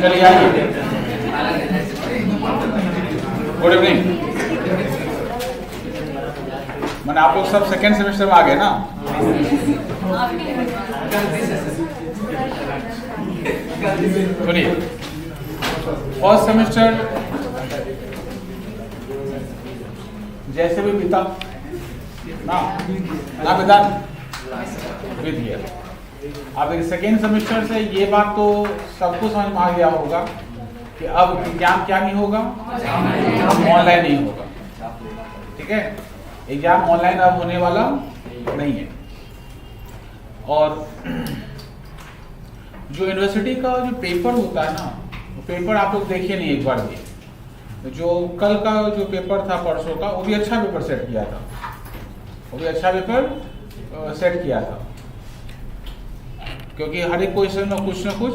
चलिए आइए। Good evening. मैंने आप लोग सब सेकेंड सेमेस्टर में आ गए ना? सुनिए, फर्स्ट सेमेस्टर जैसे भी बीता ना बीता बीत गया। अब सेकेंड सेमेस्टर से ये बात तो सबको समझ में आ गया होगा कि अब एग्जाम क्या नहीं होगा, ऑनलाइन नहीं होगा। ठीक है, एग्जाम ऑनलाइन अब होने वाला नहीं है। और जो यूनिवर्सिटी का जो पेपर होता है ना, वो पेपर आप लोग देखिए नहीं एक बार भी। जो कल का जो पेपर था परसों का, वो भी अच्छा पेपर सेट किया था, वो भी अच्छा पेपर सेट किया था, क्योंकि हर एक क्वेश्चन में कुछ न कुछ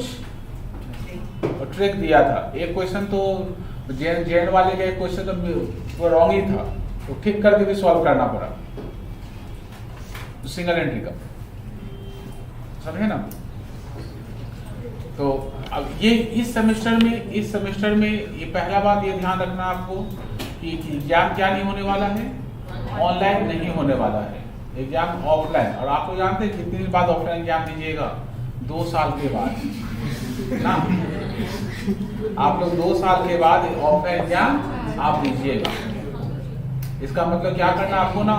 ट्रिक दिया था। एक क्वेश्चन तो जेन वाले का एक क्वेश्चन तो रॉन्ग ही था, तो ठीक करके भी सॉल्व करना पड़ा, सिंगल एंट्री का, समझे ना? तो अब ये इस सेमेस्टर में ये पहला बात ये ध्यान रखना आपको कि एग्जाम क्या नहीं होने वाला है, ऑनलाइन नहीं होने वाला है, एग्जाम ऑफलाइन। और आप लोग जानते हैं कितनी दिन बाद ऑफलाइन एग्जाम दीजिएगा? 2 साल के बाद ना, आप लोग 2 साल के बाद ऑफलाइन एग्जाम आप दीजिएगा। इसका मतलब क्या करना आपको ना,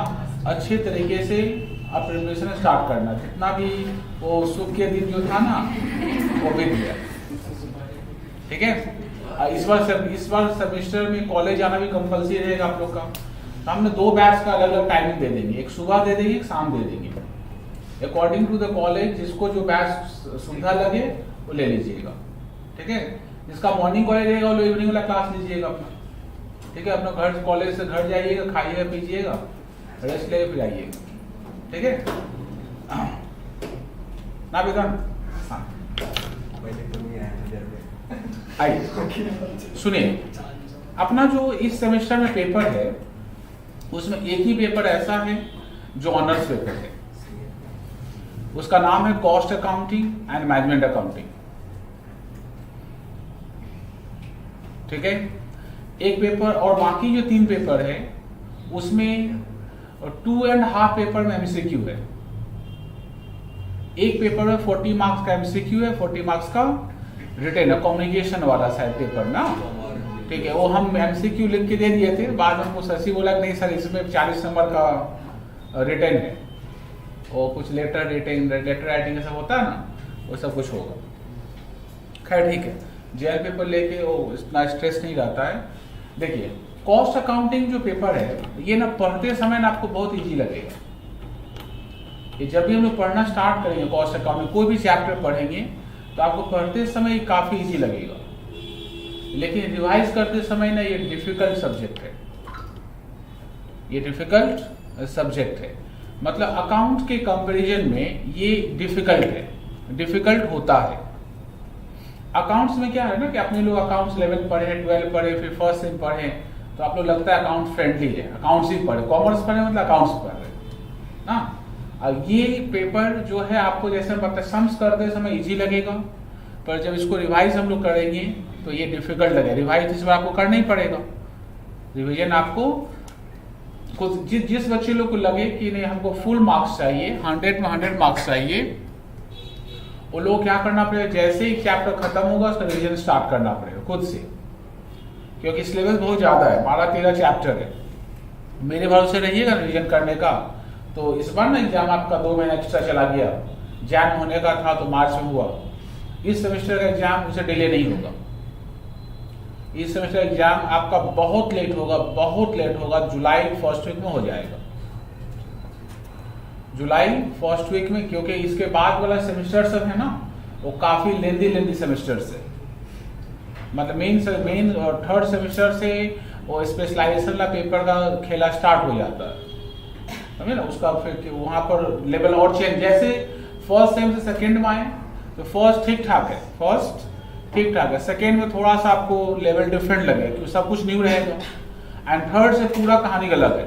अच्छे तरीके से आप प्रिपरेशन स्टार्ट करना। जितना भी वो सुख के दिन जो था ना, वो बीत गया। ठीक है, इस बार सेमेस्टर में कॉलेज आना भी कंपलसरी रहेगा आप लोग का। तो हमने 2 बैच का अलग अलग टाइमिंग दे देंगे, एक सुबह दे देंगे, एक शाम दे देंगे, अकॉर्डिंग टू द कॉलेज। जिसको जो बैच सुविधा लगे वो ले लीजिएगा। ठीक है, जिसका मॉर्निंग कॉलेज रहेगा वो इवनिंग वाला क्लास लीजिएगा अपना। ठीक है, अपना घर कॉलेज से घर जाइएगा, खाइएगा पीजिएगा, रेस्ट ले फिर आइएगा। ठीक है ना बेटा? हाँ आइए सुनिए, अपना जो इस सेमेस्टर में पेपर है उसमें एक ही पेपर ऐसा है जो ऑनर्स पेपर है। उसका नाम है cost accounting and management accounting. ठीक है, एक पेपर और बाकी जो 3 पेपर है उसमें 2.5 पेपर में एमसीक्यू है। एक पेपर में 40 मार्क्स का एमसीक्यू है, 40 मार्क्स का रिटन है, कम्युनिकेशन वाला शायद पेपर ना। ठीक है, वो हम एमसीक्यू लिख के दे दिए थे, बाद में हमको शशि बोला नहीं सर इसमें 40 नंबर का रिटन है, वो कुछ लेटर राइटिंग सब होता है ना, वो सब कुछ होगा। खैर ठीक है, जेल पेपर लेके वो इतना स्ट्रेस नहीं रहता है। देखिए, कॉस्ट अकाउंटिंग जो पेपर है ये ना पढ़ते समय ना आपको बहुत इजी लगेगा। ये जब भी हम लोग पढ़ना स्टार्ट करेंगे कॉस्ट अकाउंटिंग, कोई भी चैप्टर पढ़ेंगे तो आपको पढ़ते समय काफी इजी लगेगा, लेकिन रिवाइज करते समय ना ये डिफिकल्ट सब्जेक्ट है, ये डिफिकल्ट सब्जेक्ट है। मतलब अकाउंट के कंपैरिजन में ये डिफिकल्ट है, डिफिकल्ट होता है। अकाउंट्स में क्या है ना कि अपने लोग अकाउंट्स 11 पढ़े, 12 पढ़े, फिर फर्स्ट सेम पढ़े, तो आप लोग लगता है अकाउंट फ्रेंडली है, अकाउंट्स ही पढ़े, कॉमर्स पढ़े मतलब अकाउंट्स पढ़ रहे ना। अब ये पेपर जो है आपको जैसे पता सम्स करते समय इजी लगेगा, पर जब इसको रिवाइज हम लोग करेंगे तो ये डिफिकल्ट लगेगा। रिवाइज इस बार आपको करना ही पड़ेगा, रिविजन आपको कुछ जिस बच्चे लोग को लगे कि नहीं हमको फुल मार्क्स चाहिए, 100 में 100 मार्क्स चाहिए, वो लोग क्या करना पड़ेगा, जैसे ही चैप्टर खत्म होगा उसका रिवीजन स्टार्ट करना पड़ेगा खुद से, क्योंकि सिलेबस बहुत ज्यादा है, 12-13 चैप्टर है। मेरे भरोसे रहिएगा रिवीजन करने का। तो इस बार ना एग्जाम आपका 2 महीना एक्स्ट्रा चला गया, जैन होने का था तो मार्च में हुआ। इस सेमेस्टर का एग्जाम उसे डिले नहीं होगा, इस सेमेस्टर एग्जाम आपका बहुत लेट होगा, जुलाई फर्स्ट वीक में हो जाएगा, जुलाई फर्स्ट वीक में, क्योंकि इसके बाद वाला सेमेस्टर सब है ना वो काफी लेंदी सेमेस्टर्स है। मतलब मेन और थर्ड सेमेस्टर से वो स्पेशलाइजेशन वाला पेपर का खेला स्टार्ट हो जाता है, समझे ना। उसका फिर वहां पर लेवल और चेंज, जैसे फर्स्ट सेम से सेकंड में आए तो फर्स्ट ठीक ठाक है, सेकंड में थोड़ा सा आपको लेवल डिफरेंट लगे क्योंकि सब कुछ न्यू रहेगा, एंड थर्ड से पूरा कहानी अलग है,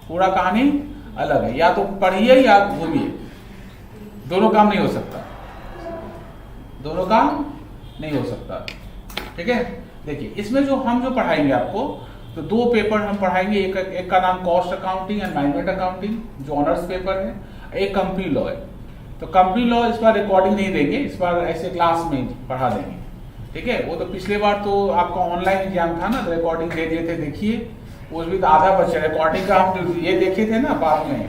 पूरा कहानी अलग है। या तो पढ़िए या घूमिए, दोनों काम नहीं हो सकता, दोनों काम नहीं हो सकता। ठीक है, देखिए इसमें जो हम पढ़ाएंगे आपको, तो 2 पेपर हम पढ़ाएंगे, एक का नाम cost accounting and management accounting जो ऑनर्स पेपर है, एक कंपनी लॉ है। तो कंपनी लॉ इस बार रिकॉर्डिंग नहीं देंगे, इस बार ऐसे क्लास में पढ़ा देंगे। ठीक है, वो तो पिछले बार तो आपका ऑनलाइन एग्जाम था ना, तो रिकॉर्डिंग दे दिए थे, देखिए उसमें तो आधा बचा। रिकॉर्डिंग का हम ये देखे थे ना बाद में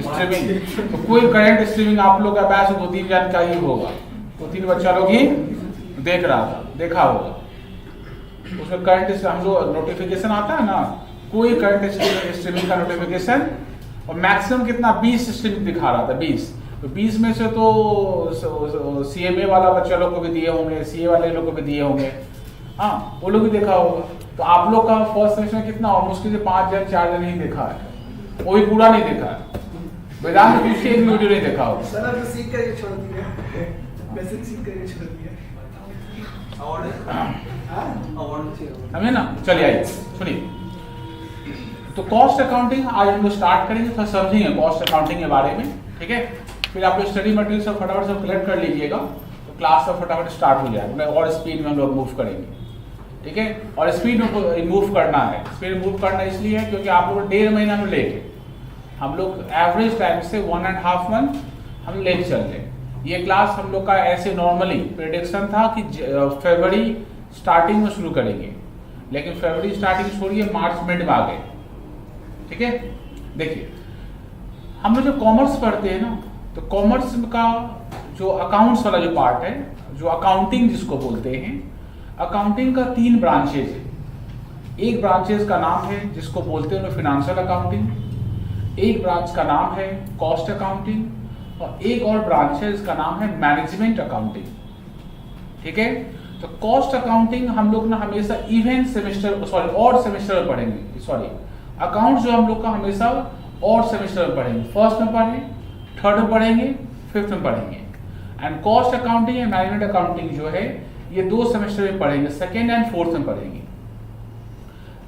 स्ट्रीमिंग, तो कोई करंट स्ट्रीमिंग आप लोग का बैच 2-3 जानकारी होगा, 2-3 बच्चा लोग ही देखा होगा। उसमें करंट हम लोग नोटिफिकेशन आता है ना, कोई करंट स्ट्रीमिंग का नोटिफिकेशन, और मैक्सिमम कितना 20 स्ट्रीमिंग दिखा रहा था, 20। तो 20 में से तो CMA वाला बच्चा लोग को भी दिए होंगे, CA वाले लोग को भी दिए होंगे, हाँ वो लोग भी देखा होगा। तो आप लोग का फर्स्ट सेमेस्टर में कितना मुश्किल से 5 जन 4 जन ही देखा है, वो भी पूरा नहीं देखा है। वेदांत भी एक वीडियो नहीं देखा होगा। सर अब सीख करके छोड़ दिया, बेसिक सीख करके छोड़ दिया। हमें ना, चलिए आइए सुनिए। तो कॉस्ट अकाउंटिंग आज हम लोग स्टार्ट करेंगे, थोड़ा समझेंगे कॉस्ट अकाउंटिंग के बारे में। ठीक है, फिर आप स्टडी मटेरियल सब फटाफट सब कलेक्ट कर लीजिएगा, तो क्लास सब फटाफट स्टार्ट हो जाएगा, और स्पीड में हम लोग मूव करेंगे। ठीक है, और स्पीड में मूव करना है, स्पीड मूव करना इसलिए है क्योंकि आप लोग 1.5 महीना में लेके हम लोग एवरेज टाइम से 1.5 मंथ हम लेके चल रहे। ये क्लास हम लोग का ऐसे नॉर्मली प्रेडिक्शन था कि फरवरी स्टार्टिंग में शुरू करेंगे, लेकिन फरवरी स्टार्टिंग छोड़िए मार्च मिड में आ गए। ठीक है, देखिए हम लोग जो कॉमर्स पढ़ते हैं ना, तो कॉमर्स का जो अकाउंट्स वाला जो पार्ट है, जो अकाउंटिंग जिसको बोलते हैं, अकाउंटिंग का 3 ब्रांचेज है। एक ब्रांचेज का नाम है जिसको बोलते हैं फिनेंशियल अकाउंटिंग, एक ब्रांच का नाम है कॉस्ट अकाउंटिंग, और एक और ब्रांच है जिसका नाम है मैनेजमेंट अकाउंटिंग। ठीक है, तो कॉस्ट अकाउंटिंग हम लोग ना हमेशा इवेंट सेमेस्टर ऑड सेमेस्टर में पढ़ेंगे, अकाउंट जो हम लोग का हमेशा ऑड सेमेस्टर में पढ़ेंगे, फर्स्ट में पढ़ेंगे, थर्ड में पढ़ेंगे, फिफ्थ में पढ़ेंगे। And cost accounting and management accounting जो है ये 2 सेमेस्टर में पढ़ेंगे, सेकेंड एंड फोर्थ में पढ़ेंगे।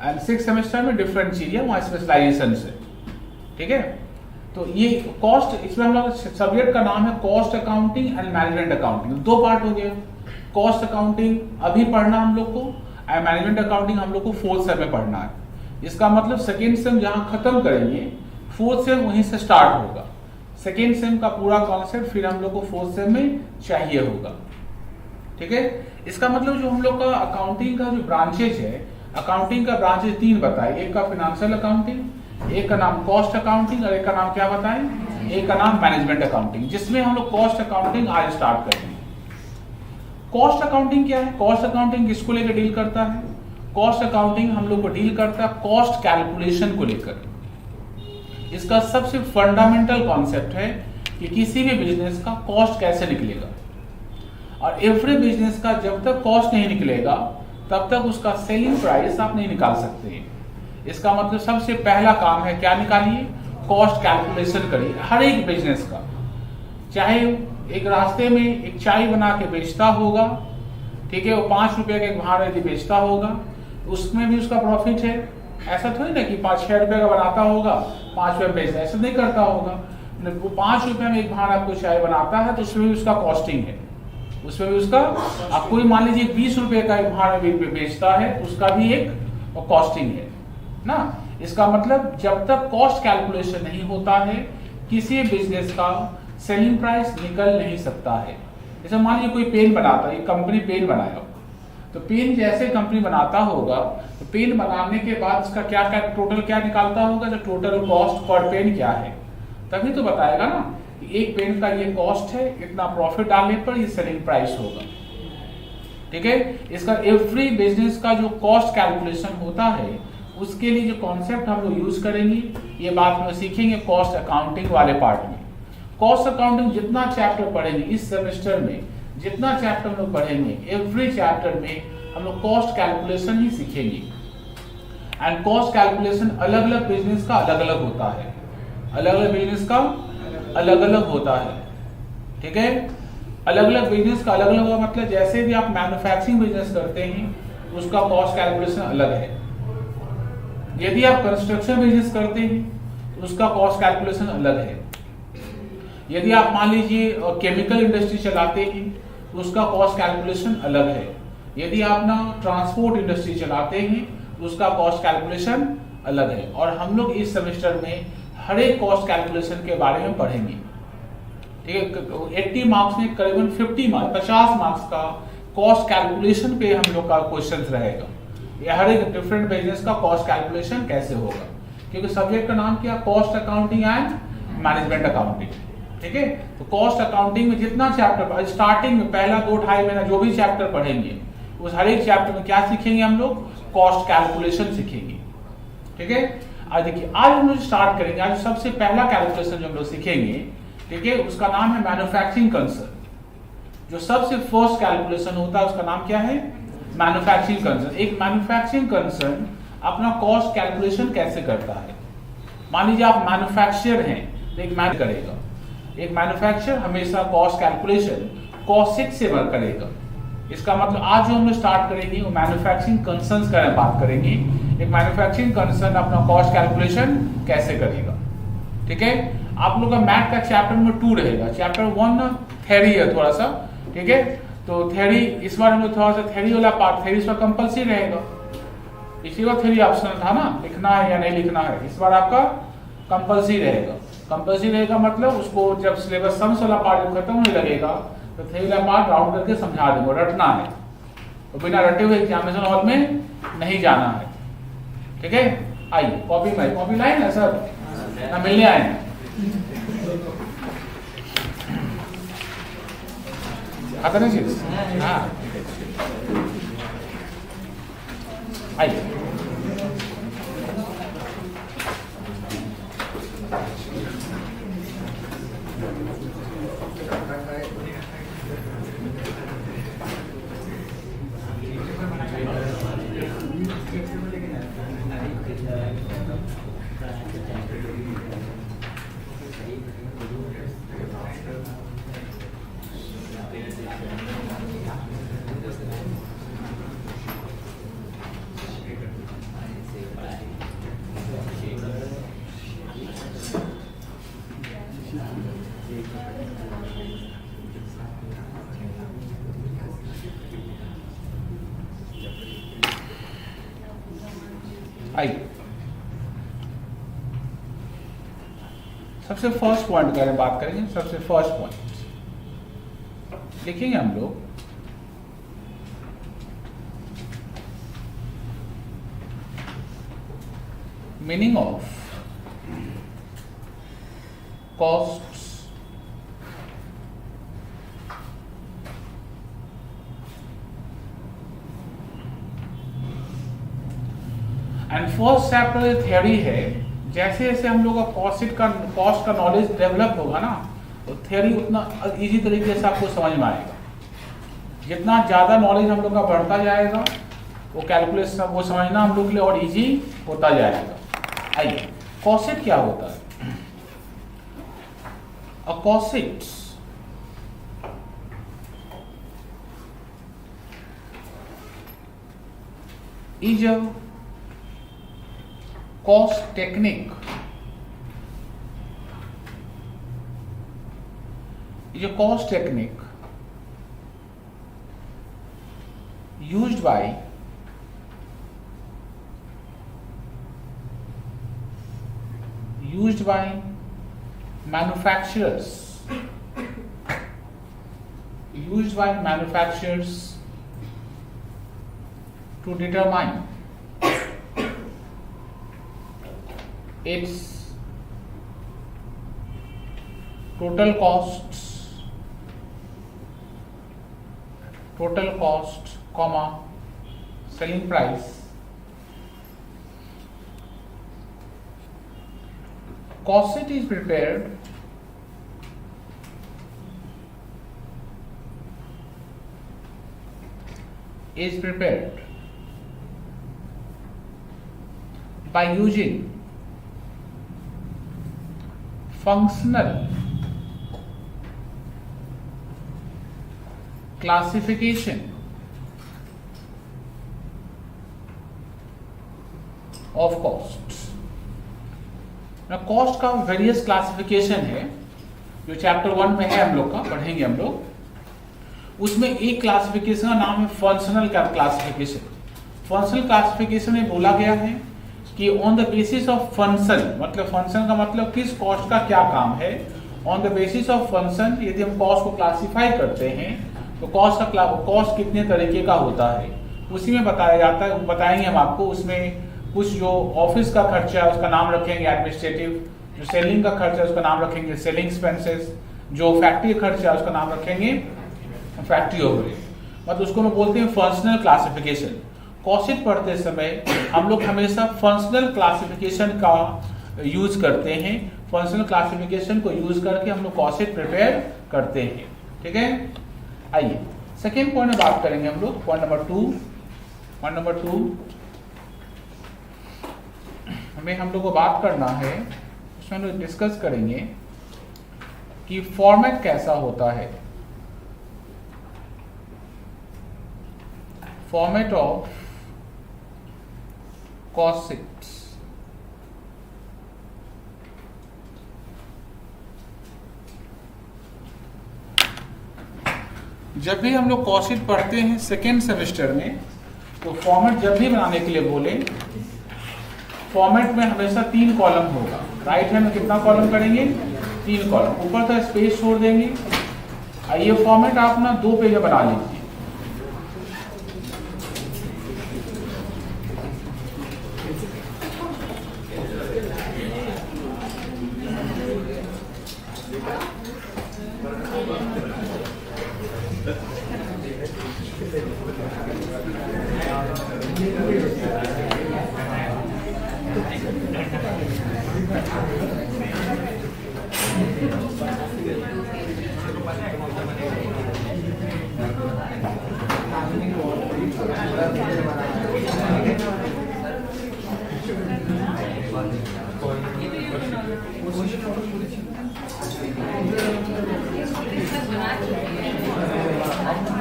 एंड 6th सेमेस्टर में डिफरेंट चीज है, वहां स्पेशलाइजेशन से। ठीक है, तो ये कॉस्ट, इसमें हम लोग सब्जेक्ट का नाम है cost accounting and management accounting. 2 part हो गया, कॉस्ट अकाउंटिंग अभी पढ़ना हम लोग को, एंड मैनेजमेंट अकाउंटिंग हम लोग को 4th सेम में पढ़ना है। इसका मतलब सेकेंड सेम जहां खत्म करेंगे, 4th सेम वहीं से स्टार्ट होगा। सेकेंड सेम का पूरा कॉन्सेप्ट फिर हम लोग को 4th सेम में चाहिए होगा। ठीक है, इसका मतलब जो हम लोग का अकाउंटिंग का जो ब्रांचेज है, अकाउंटिंग का ब्रांचेज 3 बताए, एक का फिनेंशियल अकाउंटिंग, एक का नाम कॉस्ट अकाउंटिंग, और एक का नाम क्या बताएं, एक का नाम मैनेजमेंट अकाउंटिंग, जिसमें हम लोग कॉस्ट अकाउंटिंग आज स्टार्ट करेंगे। कॉस्ट अकाउंटिंग क्या है? कॉस्ट अकाउंटिंग किसको लेकर डील करता है? कॉस्ट अकाउंटिंग हम लोग को डील करता है कॉस्ट कैलकुलेशन को लेकर। इसका सबसे फंडामेंटल कॉन्सेप्ट है कि किसी भी बिजनेस का कॉस्ट कैसे निकलेगा, और एवरी बिजनेस का जब तक कॉस्ट नहीं निकलेगा तब तक उसका सेलिंग प्राइस आप नहीं निकाल सकते। इसका मतलब सबसे पहला काम है क्या निकालिए, कॉस्ट कैलकुलेशन करिए हर एक बिजनेस का। चाहे एक रास्ते में एक चाय बना के बेचता होगा, ठीक है, वो 5 रुपए का एक भाड़ा यदि बेचता होगा, उसमें भी उसका प्रॉफिट है। ऐसा थोड़ी ना कि 5-6 रुपए का बनाता होगा, 5 रुपए बेचता, ऐसा नहीं करता होगा। वो 5 रुपए में एक भाड़ा आपको चाय बनाता है तो उसमें भी उसका कॉस्टिंग है, उसमें भी उसका, आप कोई मान लीजिए 20 रुपए का एक भाड़ा बेचता है, उसका भी एक कॉस्टिंग है ना। इसका मतलब जब तक कॉस्ट कैलकुलेशन नहीं होता है किसी बिजनेस का सेलिंग प्राइस निकल नहीं सकता है। जैसे मान लीजिए कोई पेन बनाता है, एक कंपनी पेन बनाया, तो पेन जैसे कंपनी बनाता होगा तो पेन बनाने के बाद इसका क्या क्या टोटल क्या निकालता होगा, तो टोटल कॉस्ट पर पेन क्या है, तभी तो बताएगा ना कि एक पेन का ये कॉस्ट है, इतना प्रॉफिट डालने पर ये सेलिंग प्राइस होगा। ठीक है, इसका एवरी बिजनेस का जो कॉस्ट कैलकुलेशन होता है उसके लिए जो कॉन्सेप्ट हम लोग यूज करेंगे, ये बात हम सीखेंगे कॉस्ट अकाउंटिंग वाले पार्ट में। कॉस्ट अकाउंटिंग जितना चैप्टर पढ़ेंगे इस सेमेस्टर में, जितना चैप्टर हम लोग पढ़ेंगे, एवरी चैप्टर में हम लोग कॉस्ट कैलकुलेशन ही सीखेंगे। एंड कॉस्ट कैलकुलेशन अलग अलग बिजनेस का अलग अलग होता है, अलग अलग बिजनेस का अलग अलग होता है। ठीक है, अलग अलग बिजनेस का अलग अलग होगा, मतलब जैसे भी आप मैन्युफैक्चरिंग बिजनेस करते हैं उसका कॉस्ट कैलकुलेशन अलग है। यदि आप कंस्ट्रक्शन बिजनेस करते हैं तो उसका कॉस्ट कैलकुलेशन अलग है। यदि आप मान लीजिए केमिकल इंडस्ट्री चलाते हैं उसका कॉस्ट कैलकुलेशन अलग है। यदि आप ना ट्रांसपोर्ट इंडस्ट्री चलाते हैं तो उसका कॉस्ट कैलकुलेशन अलग है। और हम लोग इस सेमेस्टर में हर एक कॉस्ट कैलकुलेशन के बारे में पढ़ेंगे, ठीक है। 80 मार्क्स में करीबन 50 मार्क्स का कॉस्ट कैलकुलेशन पे हम लोग का क्वेश्चन रहेगा। ये हर एक डिफरेंट बिजनेस का कॉस्ट कैलकुलेशन कैसे होगा, क्योंकि सब्जेक्ट का नाम क्या, cost accounting and management accounting, ठीक है। तो कॉस्ट अकाउंटिंग में जितना चैप्टर स्टार्टिंग में पहला 2-2.5 महीना जो भी चैप्टर पढ़ेंगे उस हर एक चैप्टर में क्या सीखेंगे हम लोग, कॉस्ट कैलकुलेशन सीखेंगे, ठीक है। आज देखिए, आज हम लोग स्टार्ट करेंगे। आज सबसे पहला कैलकुलेशन जो हम लोग सीखेंगे, ठीक है, उसका नाम है मैन्युफैक्चरिंग कंसर्न। जो सबसे फर्स्ट कैलकुलेशन होता है उसका नाम क्या है, मैन्युफैक्चरिंग कंसर्न। एक मैन्युफैक्चरिंग कंसर्न अपना कॉस्ट कैलकुलेशन कैसे करता है। मान लीजिए आप मैन्युफैक्चरर हैं तो एक मैन करेगा, एक मैन्युफैक्चरर हमेशा कॉस्ट कैलकुलेशन कॉस्ट शीट से वर्क करेगा। इसका मतलब आज जो हम लोग स्टार्ट करेंगे वो मैन्युफैक्चरिंग कंसर्न्स का बात करेंगे। एक मैन्युफैक्चरिंग कंसर्न अपना कॉस्ट कैलकुलेशन कैसे करेगा, ठीक है। आप लोग का मैथ का चैप्टर नंबर 2 रहेगा। चैप्टर 1 ना थ्योरी है थोड़ा सा, ठीक है। तो थ्योरी इस बार हम लोग थोड़ा सा थ्योरी वाला पार्ट, थ्योरी इस बार कंपल्सरी रहेगा। इसी बार थ्योरी ऑप्शनल था ना, लिखना है या नहीं लिखना है। इस बार आपका कंपल्सरी रहेगा। कंपल्सरी रहेगा मतलब उसको जब सिलेबस सम्स वाला पार्ट जब खत्म होने लगेगा तो थ्योरी वाला पार्ट राउंड करके समझा देंगे, रटना है। तो बिना रटे हुए एग्जामिनेशन हॉल में नहीं जाना है, ठीक है। आइए कॉपी लाए ना सर, ना मिलने आए हैं। आता नहीं चीज, हाँ आइए। आइए, सबसे फर्स्ट पॉइंट के बारे में बात करेंगे। सबसे फर्स्ट पॉइंट लिखेंगे हम लोग, meaning of costs and first chapter theory है। जैसे जैसे हम लोग का कॉस्ट का नॉलेज डेवलप होगा ना, तो थ्योरी उतना इजी तरीके से आपको समझ में आएगा। जितना ज़्यादा नॉलेज हम लोग का बढ़ता जाएगा वो कैलकुलेशन वो समझना हम लोग के लिए और इजी होता जाएगा। आइए, कॉस्ट क्या होता है। A cost is a cost technique, is a cost technique used by manufacturers, to determine its total cost, comma, selling price, cost sheet is prepared by using functional classification of costs। Cost का various classification है जो chapter 1 में है, हम लोग का पढ़ेंगे हम लोग। उसमें एक क्लासिफिकेशन का नाम है फंक्शनल क्लासिफिकेशन। फंक्शनल क्लासिफिकेशन में बोला गया है कि on the basis of function, मतलब फंक्शन का मतलब किस कॉस्ट का क्या काम है, on the basis of function यदि हम कॉस्ट को क्लासिफाई करते हैं तो कॉस्ट कितने तरीके का होता है उसी में बताया जाता है, बताएंगे हम आपको। उसमें कुछ जो ऑफिस का खर्चा है उसका नाम रखेंगे एडमिनिस्ट्रेटिव, जो सेलिंग का खर्चा है उसका नाम रखेंगे सेलिंग एक्सपेंसेस, जो फैक्ट्री खर्चा है उसका नाम रखेंगे फैक्ट्री ओवरहेड, मतलब उसको हम बोलते हैं फंक्शनल क्लासिफिकेशन। कॉस्ट पढ़ते समय हम लोग हमेशा फंक्शनल क्लासिफिकेशन का यूज करते हैं, फंक्शनल क्लासिफिकेशन को यूज करके हम लोग कॉस्ट प्रिपेयर करते हैं, ठीक है। आइए सेकेंड पॉइंट में बात करेंगे हम लोग, पॉइंट नंबर टू हमें हम लोग को बात करना है, उसमें हम लोग डिस्कस करेंगे कि फॉर्मेट कैसा होता है, फॉर्मेट ऑफ कॉस्ट शीट्स। जब भी हम लोग कॉस्ट शीट पढ़ते हैं सेकेंड सेमेस्टर में, तो फॉर्मेट जब भी बनाने के लिए बोले, फॉर्मेट में हमेशा 3 कॉलम होगा। राइट हैंड में कितना कॉलम करेंगे? 3 कॉलम, ऊपर का स्पेस छोड़ देंगे। ये फॉर्मेट आप ना 2 पेज में बना लीजिए।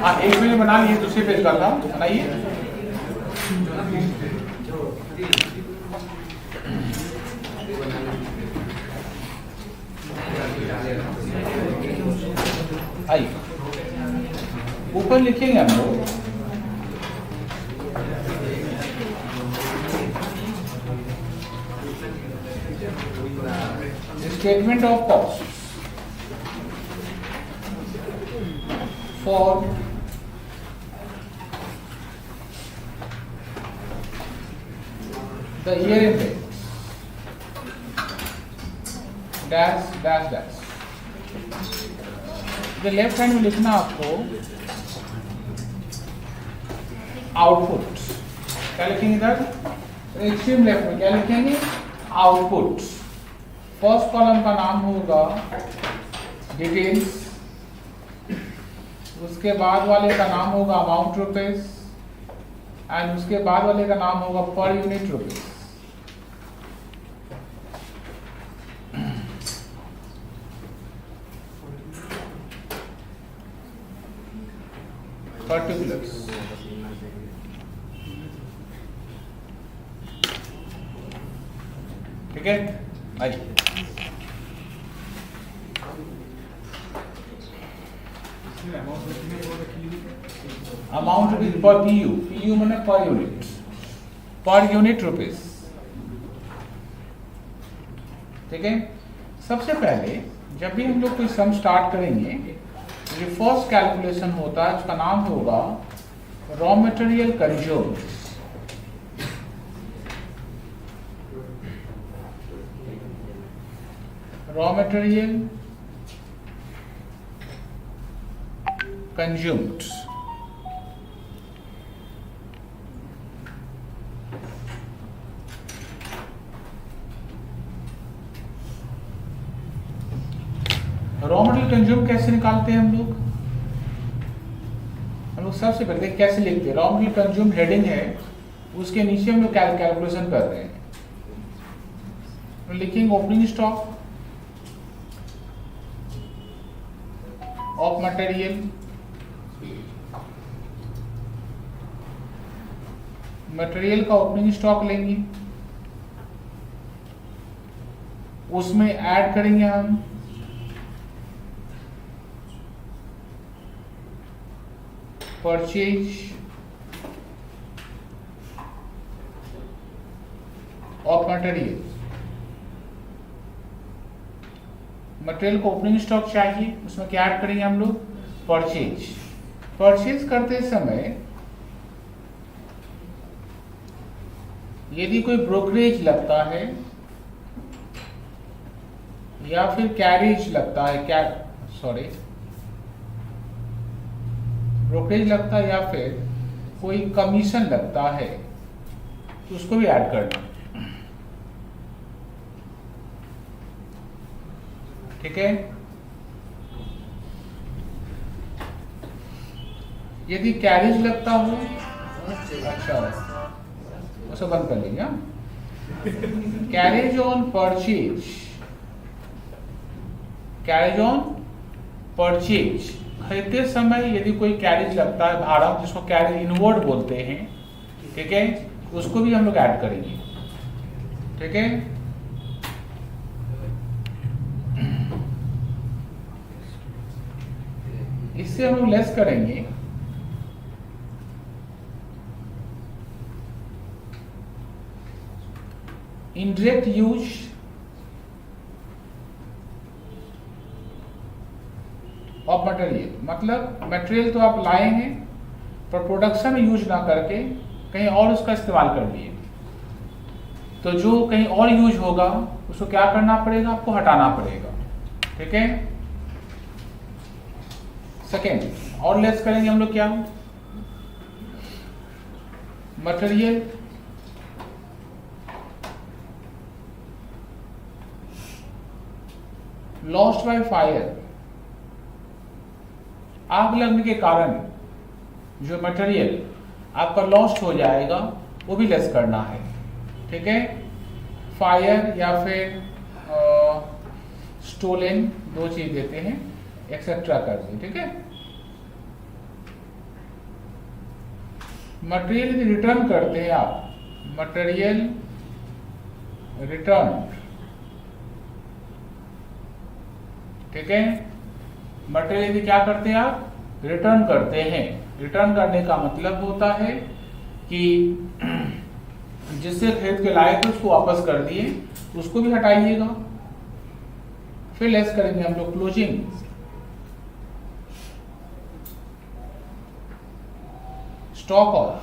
हाँ, एक पेज बना लिए, दूसरे पेज का था, बनाइए। आइए ऊपर लिखेंगे हम लोग statement of cost for the year ended dash dash dash। the left hand में लिखना आपको आउटपुट, क्या लिखेंगे इधर? एक्सट्रीम लेफ्ट में क्या लिखेंगे? आउटपुट। फर्स्ट कॉलम का नाम होगा डिटेल्स, उसके बाद वाले का नाम होगा अमाउंट रुपीज, एंड उसके बाद वाले का नाम होगा पर यूनिट रुपीज। पर्टिकुलर्स, ठीक है। आइए amount rupees per PU, PU मैंने पर यूनिट रुपीज, ठीक है। सबसे पहले जब भी हम लोग कोई सम स्टार्ट करेंगे, जो फर्स्ट कैलकुलेशन होता है उसका नाम होगा raw material consume. Raw material consumed, raw material consume कैसे निकालते हैं हम लोग? सबसे पहले कैसे लिखते हैं? रॉ मटेरियल कंज्यूम हेडिंग है, उसके नीचे हम लोग कैलकुलेशन कर रहे हैं, तो लिखेंगे opening stock of material, material का ओपनिंग स्टॉक लेंगे, उसमें ऐड करेंगे हम परचेज ऑफ मटेरियल। मटेरियल को ओपनिंग स्टॉक चाहिए, उसमें क्या ऐड करेंगे हम लोग? परचेज। परचेज करते समय यदि कोई ब्रोकरेज लगता है या फिर कैरेज लगता है, ब्रोकरेज लगता है या फिर कोई कमीशन लगता है तो उसको भी ऐड करना। ठीक है। यदि कैरेज लगता हो, अच्छा उसे बंद कर लीजिए। Carriage on purchase, carriage on purchase खरीदते समय यदि कोई कैरेज लगता है, भाड़ा, जिसको कैरेज इनवर्ड बोलते हैं, ठीक है, उसको भी हम लोग ऐड करेंगे। ठीक है। इससे हम लोग लेस करेंगे इनडायरेक्ट यूज ऑफ मटेरियल। मतलब मटेरियल तो आप लाए हैं पर प्रोडक्शन में यूज ना करके कहीं और उसका इस्तेमाल कर लिए, तो जो कहीं और यूज होगा उसको क्या करना पड़ेगा? आपको हटाना पड़ेगा। ठीक है। सेकेंड और लेस करेंगे हम लोग क्या? मटेरियल लॉस्ट बाय फायर, आग लगने के कारण जो मटेरियल आपका लॉस्ट हो जाएगा वो भी लेस करना है। ठीक है। फायर या फिर स्टोलन, दो चीज देते हैं, एक्सेट्रा कर दी। ठीक है। मटेरियल यदि रिटर्न करते हैं आप, मटेरियल रिटर्न, ठीक है, मटेरियल यदि क्या करते हैं आप? रिटर्न करते हैं। रिटर्न करने का मतलब होता है कि जिससे खरीद के लाए थे उसको वापस कर दिए, उसको भी हटाइएगा। फिर लेस करेंगे हम लोग क्लोजिंग, स्टॉक ऑफ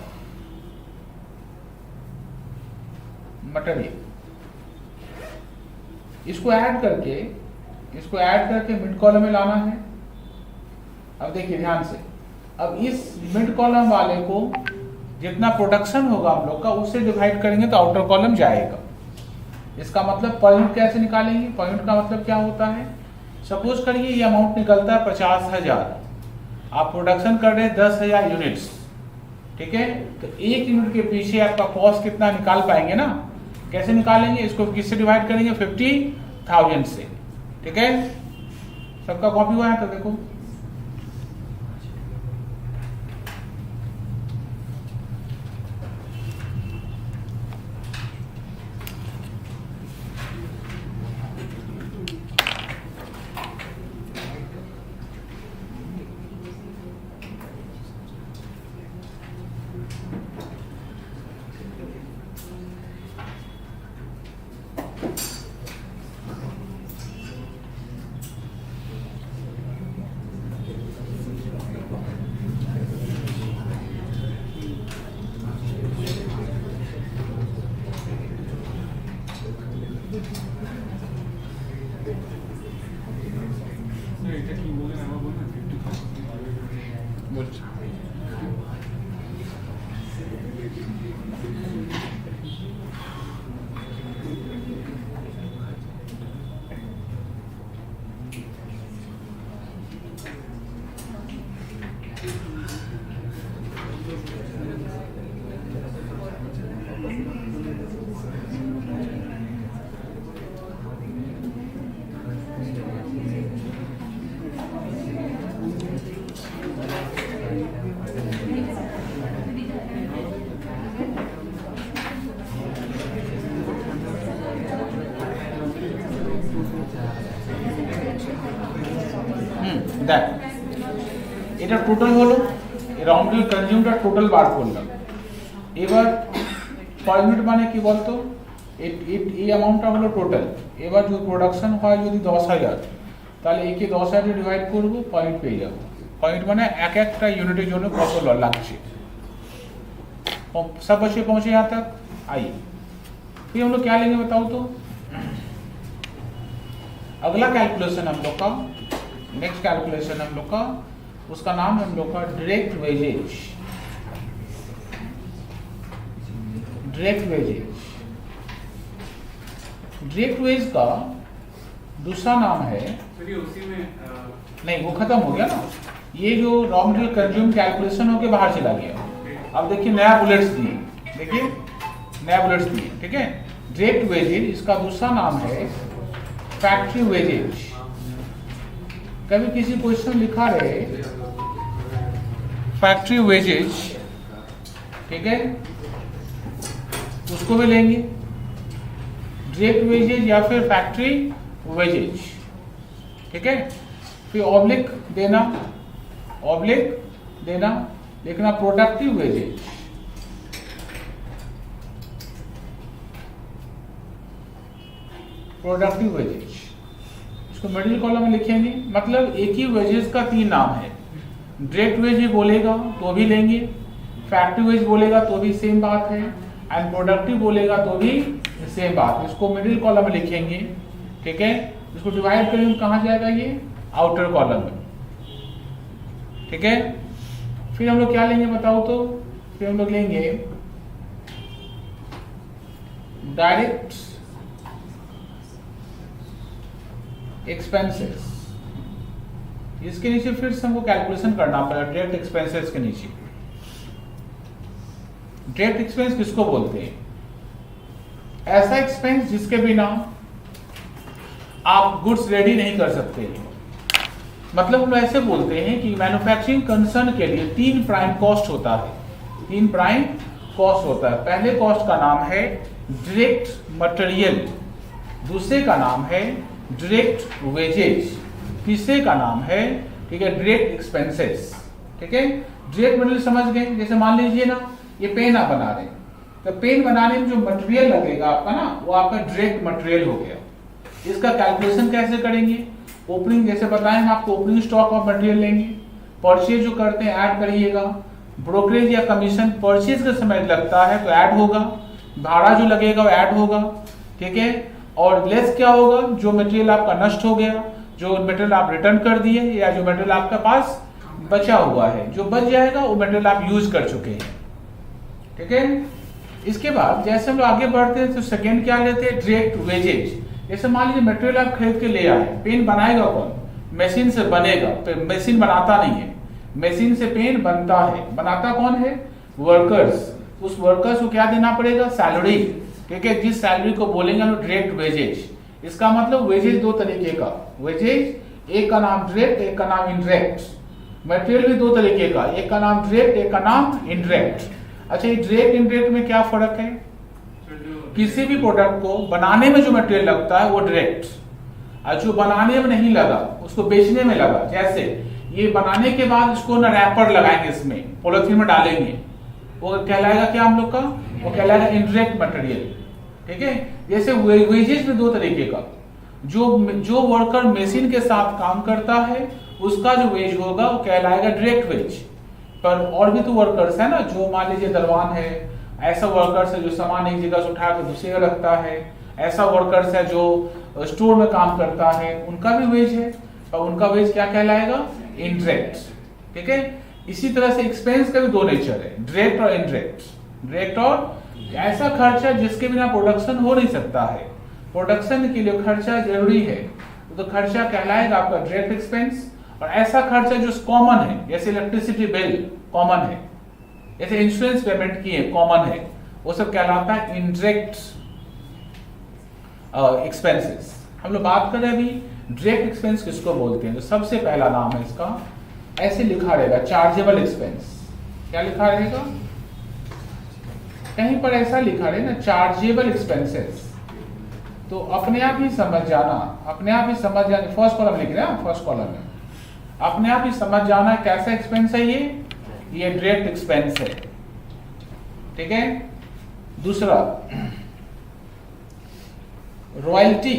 मटेरियल। इसको ऐड करके मिड कॉलम में लाना है। अब देखिए ध्यान से, अब इस मिड कॉलम वाले को जितना प्रोडक्शन होगा हम लोग का उससे डिवाइड करेंगे तो आउटर कॉलम जाएगा। इसका मतलब पर यूनिट कैसे निकालेंगे? पर यूनिट का मतलब क्या होता है? सपोज करिए ये अमाउंट निकलता है 50,000, आप प्रोडक्शन कर रहे हैं 10,000 यूनिट्स। ठीक है। तो एक यूनिट के पीछे आपका कॉस्ट कितना निकाल पाएंगे ना? कैसे निकालेंगे? इसको किससे डिवाइड करेंगे? 50,000 से। ठीक है। सबका कॉपी हुआ है तो देखो। এটা টোটাল হলো, এর র মেটেরিয়াল কনজিউমটা টোটাল বার করলাম। এবার পার ইউনিট মানে কি বলতো, এই অ্যামাউন্টটা হলো টোটাল। এবার যদি প্রোডাকশন হয় যদি 10,000, তাহলে একে 10,000 ডিভাইড করবো, পয়েন্ট পেয়ে যাবো। पॉइंट माने एक एक यूनिट जो कत লাগছে। सब बच्चे पहुंचे यहाँ तक? आइए फिर हम लोग क्या लेंगे बताओ तो। अगला कैलकुलेशन हम लोग का, नेक्स्ट कैलकुलेशन हम लोग का, उसका नाम हम लोग का direct wages. Direct wages, direct wage का दूसरा नाम है, उसी में नहीं वो खत्म हो गया ना। ये जो रॉ मटेरियल कंज्यूम कैलकुलेशन होके बाहर चला गया। अब देखिए नया बुलेट्स दिए, देखिए नया बुलेट्स दिए, ठीक है। डायरेक्ट वेजेज, इसका दूसरा नाम है फैक्ट्री वेजेज। कभी किसी क्वेश्चन लिखा रहे फैक्ट्री वेजेज, ठीक है, उसको भी लेंगे, डायरेक्ट वेजेज या फिर फैक्ट्री वेजेज, ठीक है। फिर ऑब्लिक देना, ऑब्लिक देना, लिखना प्रोडक्टिव वेजेज। प्रोडक्टिव वेजेज, इसको मिडिल कॉलम में लिखेंगे। मतलब एक ही वेजेज का 3 नाम है। डायरेक्ट वेज बोलेगा तो भी लेंगे, फैक्ट्री वेज बोलेगा तो भी सेम बात है, एंड प्रोडक्टिव बोलेगा तो भी सेम बात है। इसको मिडिल कॉलम में लिखेंगे, ठीक है। इसको डिवाइड करेंगे कहाँ जाएगा, ये आउटर कॉलम में, ठीक है। फिर हम लोग क्या लेंगे बताओ तो, फिर हम लोग लेंगे डायरेक्ट एक्सपेंसेस। इसके नीचे फिर से हमको कैलकुलेशन करना पड़ेगा डायरेक्ट एक्सपेंसेस के नीचे। डायरेक्ट एक्सपेंस किसको बोलते हैं? ऐसा एक्सपेंस जिसके बिना आप गुड्स रेडी नहीं कर सकते। मतलब हम ऐसे बोलते हैं कि मैन्युफैक्चरिंग कंसर्न के लिए 3 प्राइम कॉस्ट होता है। 3 प्राइम कॉस्ट होता है। पहले कॉस्ट का नाम है डायरेक्ट मटेरियल, दूसरे का नाम है डायरेक्ट वेजेज, तीसरे का नाम है, ठीक है, डायरेक्ट एक्सपेंसेस, ठीक है। डायरेक्ट मटेरियल समझ गए। जैसे मान लीजिए ना ये पेन आप बना रहे हैं, तो पेन बनाने में जो मटेरियल लगेगा आपका ना, वो आपका डायरेक्ट मटेरियल हो गया। इसका कैलकुलेशन कैसे करेंगे? ओपनिंग, जैसे बताएं हम आपको, ओपनिंग स्टॉक ऑफ मटेरियल लेंगे, परचेज जो करते हैं ऐड करिएगा, ब्रोकरेज या कमीशन परचेज के समय लगता है तो ऐड होगा, भाड़ा जो लगेगा वो ऐड होगा, ठीक है। और लेस क्या होगा? जो मटेरियल आपका नष्ट हो गया, जो मटेरियल आप रिटर्न कर दिए, या जो मटेरियल आपके पास बचा हुआ है, जो बच जाएगा वो मटेरियल आप यूज कर चुके हैं, ठीक है। इसके बाद जैसे हम लोग आगे बढ़ते हैं तो सेकेंड क्या लेते हैं, डायरेक्ट वेजेज। जैसे मान लीजिए मटेरियल आप खरीद के ले आए, पेन बनाएगा कौन? मशीन से बनेगा, मशीन बनाता नहीं है, मशीन से पेन बनता है। बनाता कौन है? वर्कर्स। उस वर्कर्स को क्या देना पड़ेगा? सैलरी, ठीक है, जिस सैलरी को बोलेंगे हम डायरेक्ट वेजेज। इसका मतलब वेजेज 2 तरीके का, वेजेज एक का नाम डायरेक्ट, एक का नाम इनडायरेक्ट। मटेरियल भी 2 तरीके का, एक का नाम डायरेक्ट, एक का नाम इनडायरेक्ट। अच्छा, ये डायरेक्ट इनडायरेक्ट में क्या फर्क है? किसी भी प्रोडक्ट को बनाने में जो मटेरियल लगता है वो डायरेक्ट, और जो बनाने में नहीं लगा उसको बेचने में लगा। जैसे ये बनाने के बाद इसको ना रैपर लगाएंगे, इसमें पॉलिथीन में डालेंगे, वो कहलाएगा क्या हम लोग का? वो कहलाएगा इनडायरेक्ट मटेरियल, ठीक है। जैसे वेजेज में 2 तरीके का, जो वर्कर मशीन के साथ काम करता है उसका जो वेज होगा वो कहलाएगा डायरेक्ट वेज। पर और भी तो वर्कर्स है ना, जो मान लीजिए दरवान है, ऐसा वर्कर्स है जो सामान एक जगह से उठा कर दूसरी जगह रखता है, ऐसा वर्कर्स है जो स्टोर में काम करता है, उनका भी वेज है, और उनका वेज क्या कहलाएगा? इनडायरेक्ट, ठीक है। इसी तरह से एक्सपेंस का भी 2 नेचर है, डायरेक्ट और इनडायरेक्ट। डायरेक्ट और ऐसा खर्चा जिसके बिना प्रोडक्शन हो नहीं सकता है, प्रोडक्शन के लिए खर्चा जरूरी है, तो खर्चा कहलाएगा आपका डायरेक्ट एक्सपेंस। और ऐसा खर्चा जो कॉमन है, जैसे इलेक्ट्रिसिटी बिल कॉमन है, जैसे इंश्योरेंस पेमेंट की है कॉमन है, वो सब कहलाता है इनडायरेक्ट एक्सपेंसेस। हम लोग बात करें अभी डायरेक्ट एक्सपेंस किसको बोलते हैं। तो सबसे पहला नाम है इसका, ऐसे लिखा रहेगा, चार्जेबल एक्सपेंस। क्या लिखा रहेगा? कहीं पर ऐसा लिखा रहे ना, चार्जेबल एक्सपेंसेस। तो अपने आप ही समझ जाना, अपने आप ही समझ जाना, फर्स्ट कॉलम लिख रहे हैं, फर्स्ट कॉलम में अपने आप ही समझ जाना कैसा एक्सपेंस है ये, ये डायरेक्ट एक्सपेंस है, ठीक है। दूसरा रॉयल्टी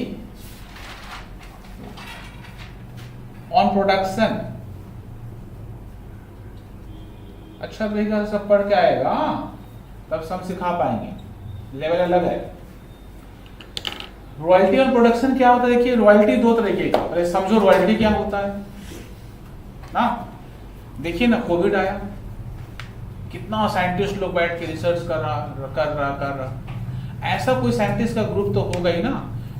ऑन प्रोडक्शन। अच्छा भैया सब पढ़ के आएगा, तब सब सिखा पाएंगे, लेवल अलग है। रॉयल्टी ऑन प्रोडक्शन क्या होता है? देखिए रॉयल्टी दो तरीके का, पहले समझो रॉयल्टी क्या होता है ना। देखिए ना कोविड आया, कितना साइंटिस्ट लोग बैठ के रिसर्च कर रहा। ऐसा कोई साइंटिस्ट का ग्रुप तो होगा ही ना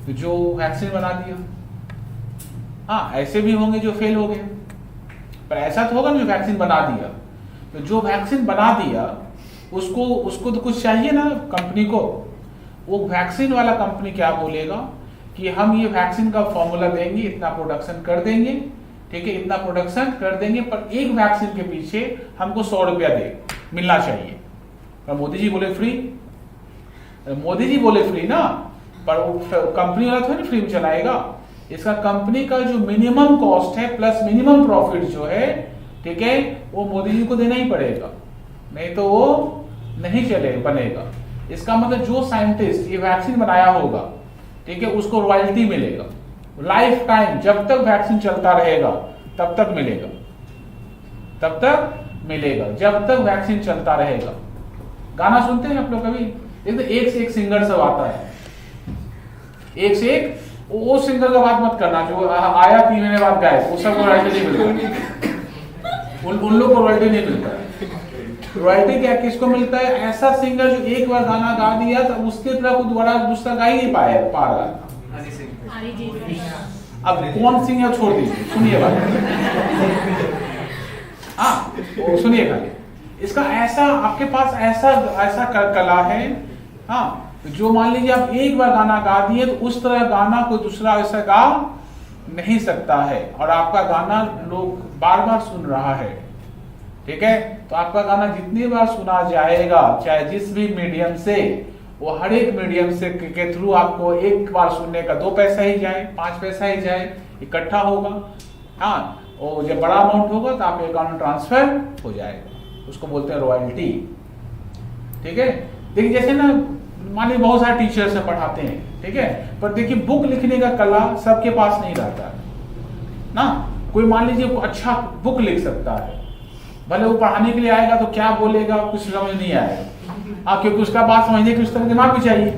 जो वैक्सीन बना दिया। हाँ ऐसे भी होंगे जो फेल हो गए, पर ऐसा तो होगा ना जो वैक्सीन बना दिया। तो जो वैक्सीन बना दिया उसको तो कुछ चाहिए ना कंपनी को। वो वैक्सीन वाला कंपनी क्या बोलेगा कि हम ये वैक्सीन का फॉर्मूला देंगे, इतना प्रोडक्शन कर देंगे, ठीक है, इतना प्रोडक्शन कर देंगे, पर एक वैक्सीन के पीछे हमको 100 रुपया दे मिलना चाहिए। पर मोदी जी बोले फ्री, मोदी जी बोले फ्री ना, पर कंपनी वाला तो फ्री में चलाएगा। इसका कंपनी का जो मिनिमम कॉस्ट है प्लस मिनिमम प्रॉफिट जो है, ठीक है, वो मोदी जी को देना ही पड़ेगा, नहीं तो वो नहीं चले बनेगा। इसका मतलब जो साइंटिस्ट ये वैक्सीन बनाया होगा, ठीक है, उसको रॉयल्टी मिलेगा लाइफ टाइम, जब तक वैक्सीन चलता रहेगा तब तक मिलेगा, तब तक मिलेगा, जब तक वैक्सीन चलता रहेगा। गाना सुनते हैं आप लोग कभी? एक से एक सिंगर सब आता है, एक से एक। वो सिंगर का बात मत करना जो आया 3 महीने बाद गाए, वो सबको रॉयल्टी नहीं मिलता, उन लोग को रॉयल्टी नहीं मिलता। रॉयल्टी क्या किसको मिलता है? ऐसा सिंगर जो एक बार गाना गा दिया तो उसके तरह को दोबारा दूसरा गा ही नहीं पा रहा। अब कौन सिंगर छोड़ दीजिए, सुनिए बात। हाँ सुनिए खाली, इसका ऐसा आपके पास ऐसा कला है, हाँ, जो मान लीजिए आप एक बार गाना गा दिए तो उस तरह गाना कोई दूसरा ऐसा गा नहीं सकता है, और आपका गाना लोग बार बार सुन रहा है, ठीक है। तो आपका गाना जितनी बार सुना जाएगा, चाहे जिस भी मीडियम से, वो हर एक मीडियम से के थ्रू आपको एक बार सुनने का 2 पैसा ही जाए, 5 पैसा ही जाए, इकट्ठा होगा। हाँ, और जब बड़ा अमाउंट होगा तो आपके अकाउंट में ट्रांसफर हो जाएगा, उसको बोलते हैं रॉयल्टी, ठीक है। देखिए जैसे ना मान लीजिए बहुत सारे टीचर से पढ़ाते हैं, ठीक है, पर देखिए बुक लिखने का कला सबके पास नहीं रहता ना। कोई मान लीजिए अच्छा बुक लिख सकता है, भले वो पढ़ाने के लिए आएगा तो क्या बोलेगा कुछ समझ नहीं आएगा, हाँ, क्योंकि उसका बात समझने की उस तरह दिमाग भी चाहिए,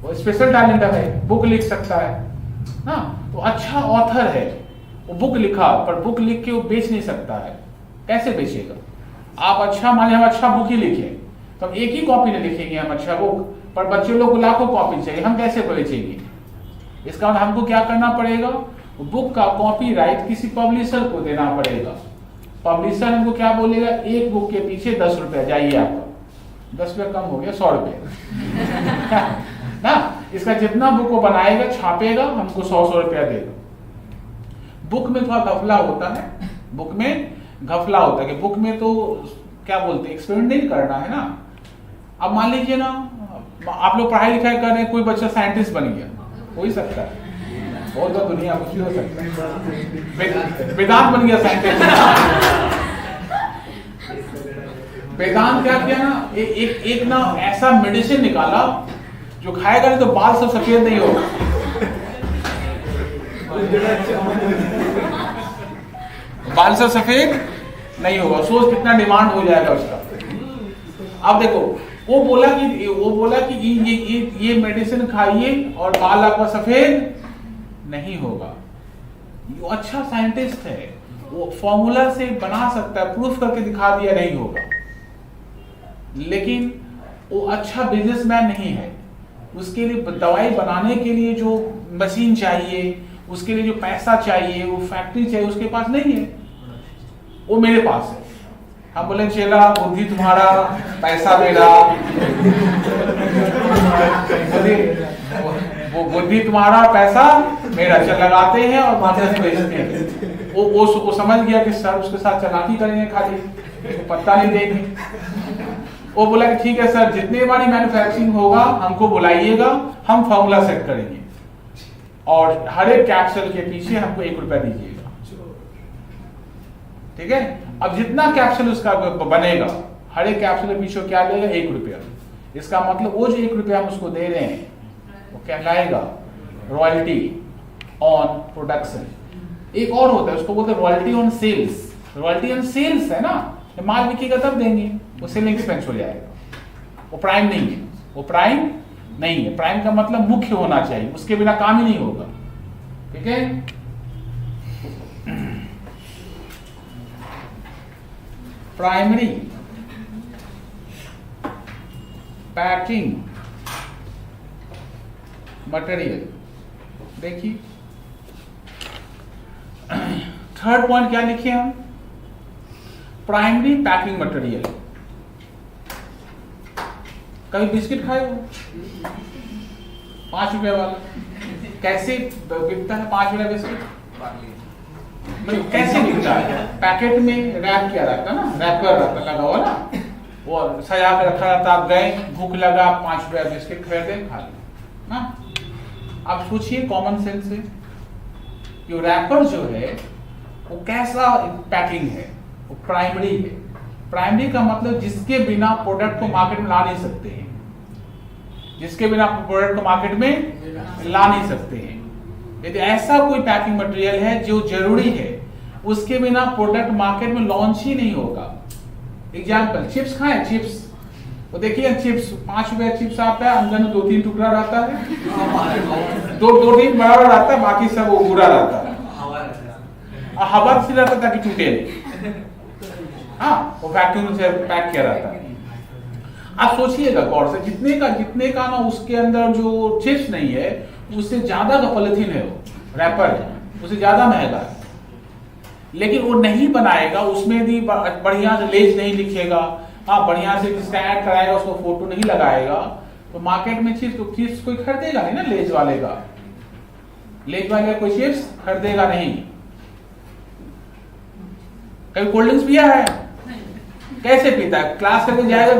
वो स्पेशल टैलेंट है, बुक लिख सकता है ना। तो अच्छा ऑथर है, वो बुक लिखा, पर बुक लिख के वो बेच नहीं सकता है, कैसे बेचेगा? आप अच्छा माने हम अच्छा बुक ही लिखे, तो हम एक ही कॉपी नहीं लिखेंगे हम अच्छा बुक, पर बच्चे लोग को लाखों कॉपी चाहिए, हम कैसे बेचेंगे? इसका मतलब हमको क्या करना पड़ेगा? बुक का कॉपीराइट किसी पब्लिशर को देना पड़ेगा। पब्लिशर हमको क्या बोलेगा? एक बुक के पीछे 10 रुपया, जाइए आपका 10 रुपया कम हो गया, 100 रुपया ना। इसका जितना बुक को बनाएगा, छापेगा, हमको 100 रुपया देगा। बुक में थोड़ा घपला होता है, बुक में घपला होता है कि बुक में तो क्या बोलते हैं, एक्सपेरिमेंट नहीं करना है ना। अब मान लीजिए ना आप लोग पढ़ाई लिखाई कर रहे हैं, कोई बच्चा साइंटिस्ट बन गया, हो ही सकता है, बहुत तो दुनिया कुछ भी हो सकता है। वेदांत बन गया साइंटिस्ट। वेदांत क्या किया ना, एक ना ऐसा मेडिसिन निकाला जो खाएगा नहीं तो बाल सब सफेद नहीं होगा। बाल सब सफेद नहीं होगा, सोच कितना डिमांड हो जाएगा उसका। अब देखो वो बोला कि ये मेडिसिन खाइए और बाल आपका सफेद नहीं होगा। वो अच्छा साइंटिस्ट है, वो फॉर्मूला से बना सकता है, प्रूफ करके दिखा दिया नहीं होगा, लेकिन वो अच्छा बिजनेसमैन नहीं है। उसके लिए दवाई बनाने के लिए जो मशीन चाहिए, उसके लिए जो पैसा चाहिए, वो फैक्ट्री चाहिए, उसके पास नहीं है, वो मेरे पास है। हम बोले चला बुद्धि तुम्हारा पैसा मेरा, वो बुद्धि तुम्हारा पैसा मेरा, चल लगाते हैं और माथे से बेचते हैं। वो समझ गया कि सर उसके साथ चालाकी करेंगे, खाली पत्ता नहीं देंगे। वो बोला कि ठीक है सर, जितने बारी मैन्युफैक्चरिंग होगा हमको बुलाइएगा, हम फॉर्मूला सेट करेंगे और हर एक कैप्सूल के पीछे हमको 1 रुपया दीजिएगा, ठीक है। अब जितना कैप्सूल उसका बनेगा, हर एक कैप्सूल के पीछे क्या लेगा? 1 रुपया। इसका मतलब वो जो 1 रुपया हम उसको दे रहे हैं वो कहलाएगा रॉयल्टी ऑन प्रोडक्शन। एक और होता है, उसको बोलते हैं royalty on sales. Royalty on sales है ना, माल बिकेगा तब देंगे, वो सेलिंग एक्सपेंस हो जाएगा। वो प्राइम नहीं है, वो प्राइम नहीं है। प्राइम का मतलब मुख्य होना चाहिए, उसके बिना काम ही नहीं होगा। ठीक है, प्राइमरी पैकिंग मटेरियल। देखिए थर्ड पॉइंट क्या लिखे हम? Primary packing material. कभी बिस्किट खाए हो? 5 रुपए वाला कैसे बिकता है? 5 रुपया बिस्किट मतलब कैसे बिकता है? पैकेट में रैप किया रहता ना, रैपर रहता लगा हुआ ना, और सजा के रखा रहता। आप गए, भूख लगा, 5 रुपया बिस्किट खरीदे, खा ले ना। आप सोचिए कॉमन सेंस से, जो रैपर जो है वो कैसा पैकिंग है? वो प्राइमरी है। प्राइमरी का मतलब जिसके बिना प्रोडक्ट को मार्केट में ला नहीं सकते हैं, जिसके बिना प्रोडक्ट को मार्केट में ला नहीं सकते हैं। यदि ऐसा कोई पैकिंग मटेरियल है जो जरूरी है, उसके बिना प्रोडक्ट मार्केट में लॉन्च ही नहीं होगा। एग्जाम्पल, चिप्स खाएं, चिप्स वो देखिए, चिप्स 5 रुपया चिप्स आता है, अंदर में 2-3 टुकड़ा रहता है, 2-3 बड़ा रहता है, बाकी सब वो बुरा रहता है, हवा से रहता ताकि टूटे नहीं। हाँ, वो वैक्यूम से पैक किया रहता है। आप सोचिएगा गौर से, जितने का ना उसके अंदर जो चिप्स नहीं है, उससे ज्यादा का पॉलिथीन है, वो रैपर है, उससे ज्यादा महंगा है। लेकिन वो नहीं बनाएगा, उसमें भी बढ़िया से लेज नहीं लिखेगा, हाँ बढ़िया से स्टैंड कराएगा, उसको फोटो नहीं लगाएगा, तो मार्केट में चिप्स कोई खरीदेगा नहीं ना। लेज वाले का कोई चिप्स खरीदेगा नहीं। कभी कोल्ड ड्रिंक्स पिया है? कैसे पीता है? क्लास करके जाएगा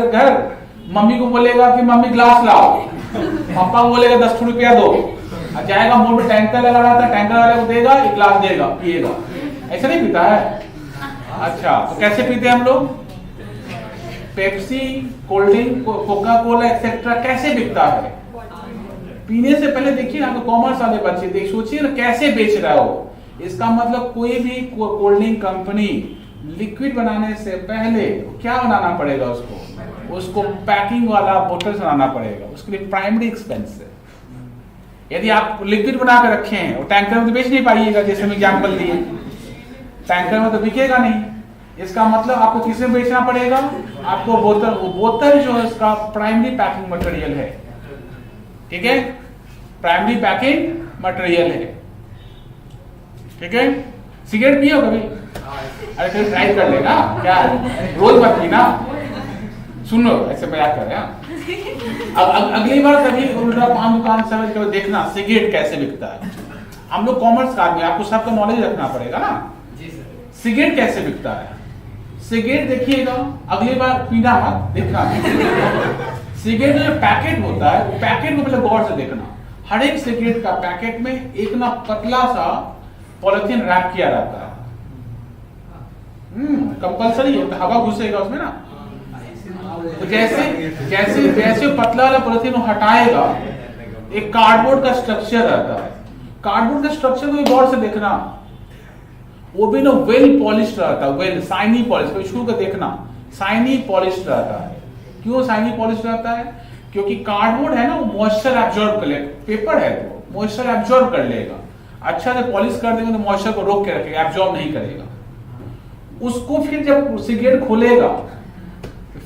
घर, मम्मी को बोलेगा कि मम्मी ग्लास लाओ, पापा को बोलेगा 10 रुपया दो, और जाएगा मोड़ में टैंकर लगा रहता है, टैंकर वाले को देगा, 1 ग्लास देगा, पिएगा। ऐसा नहीं पीता है? अच्छा, तो कैसे पीते हैं हम लोग? Pepsi, cold drink, Coca Cola etcetera कैसे बिकता है? पीने से पहले देखिए ना, तो कॉमर्स वाले बच्चे देख, सोचिए ना कैसे बेच रहा हो। इसका मतलब कोई भी कोल्ड ड्रिंक कंपनी लिक्विड बनाने से पहले क्या बनाना पड़ेगा? उसको पैकिंग वाला बोतल बनाना पड़ेगा, उसके लिए प्राइमरी एक्सपेंस है। यदि आप लिक्विड बना के रखे हैं, और टैंकर में तो बेच नहीं पाइएगा, जैसे हम एग्जाम्पल दिए, टैंकर में तो बिकेगा नहीं। इसका मतलब आपको किसे बेचना पड़ेगा? आपको बोतल जो है उसका प्राइमरी पैकिंग मटेरियल है। ठीक है, प्राइमरी पैकिंग मटेरियल है। ठीक है, सिगरेट पियो कभी? अरे कभी ट्राई कर लेना, क्या रोज मत पीना। सुन लो, ऐसे मजाक कर रहे हैं। अब अगली बार कभी उल्टा पान दुकान समझ कर देखना सिगरेट कैसे बिकता है। हम लोग कॉमर्स का आदमी, आपको सबका नॉलेज रखना पड़ेगा ना। सिगरेट कैसे बिकता है? सिगरेट देखिएगा, अगली बार पीना मत, देखना। सिगरेट जो पैकेट होता है, वो पैकेट को पहले गौर से देखना। हर एक सिगरेट का पैकेट में एक ना पतला सा पॉलिथीन रैप किया रहता है। कंपलसरी है, तो हवा घुसेगा उसमें ना। तो जैसे पतला वाला पॉलिथीन हटाएगा, एक कार्डबोर्ड का स्ट्रक्चर रहता है। कार्डबोर्ड का स्ट्रक्चर को भी गौर से देखना, वो भी ना वेल पॉलिश रहता है, वेल शाइनी पॉलिश। छू कर देखना, शाइनी पॉलिश रहता है। क्यों शाइनी पॉलिश रहता है? क्योंकि कार्डबोर्ड है ना, वो मॉइस्चर एब्जॉर्ब कर लेगा। पेपर है तो मॉइस्चर एब्जॉर्ब कर लेगा। अच्छा से पॉलिश कर देंगे तो मॉइस्चर को रोक के रखेगा, एब्जॉर्ब नहीं करेगा। उसको फिर जब सिगरेट खोलेगा,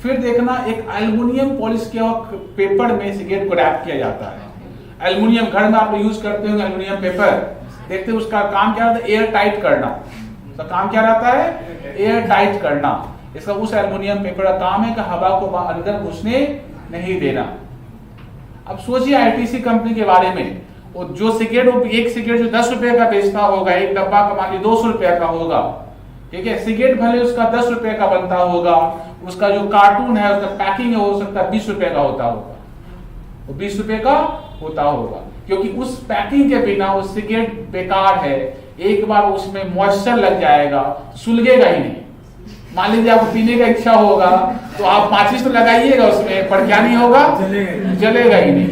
फिर देखना एक एल्युमिनियम पॉलिश किया हुआ पेपर में सिगरेट को रैप किया जाता है। एल्युमिनियम घर में आप यूज करते होंगे, एल्युमिनियम पेपर देखते, उसका काम क्या रहता है? एयर टाइट करना। उसका काम क्या रहता है? एयर टाइट करना। इसका उस एल्युमिनियम पेपर का काम है कि हवा को अंदर घुसने नहीं देना। अब सोचिए आईटीसी कंपनी के बारे में, वो जो सिगरेट, एक सिगरेट जो 10 रुपए का बेचता होगा, एक डब्बा का मान लीजिए 200 रुपए का होगा। ठीक है, सिगरेट भले उसका 10 रुपए का बनता होगा, उसका जो कार्टून है, उसका पैकिंग है, हो सकता है 20 रुपए का होता होगा, वो 20 रुपए का होता होगा। क्योंकि उस पैकिंग के बिना वो सिगरेट बेकार है। एक बार उसमें मॉइस्चर लग जाएगा, सुलगेगा ही नहीं। मान लीजिए आपको पीने का इच्छा होगा तो आप माचिस तो लगाइएगा उसमें, पर क्या नहीं होगा, जलेगा ही नहीं,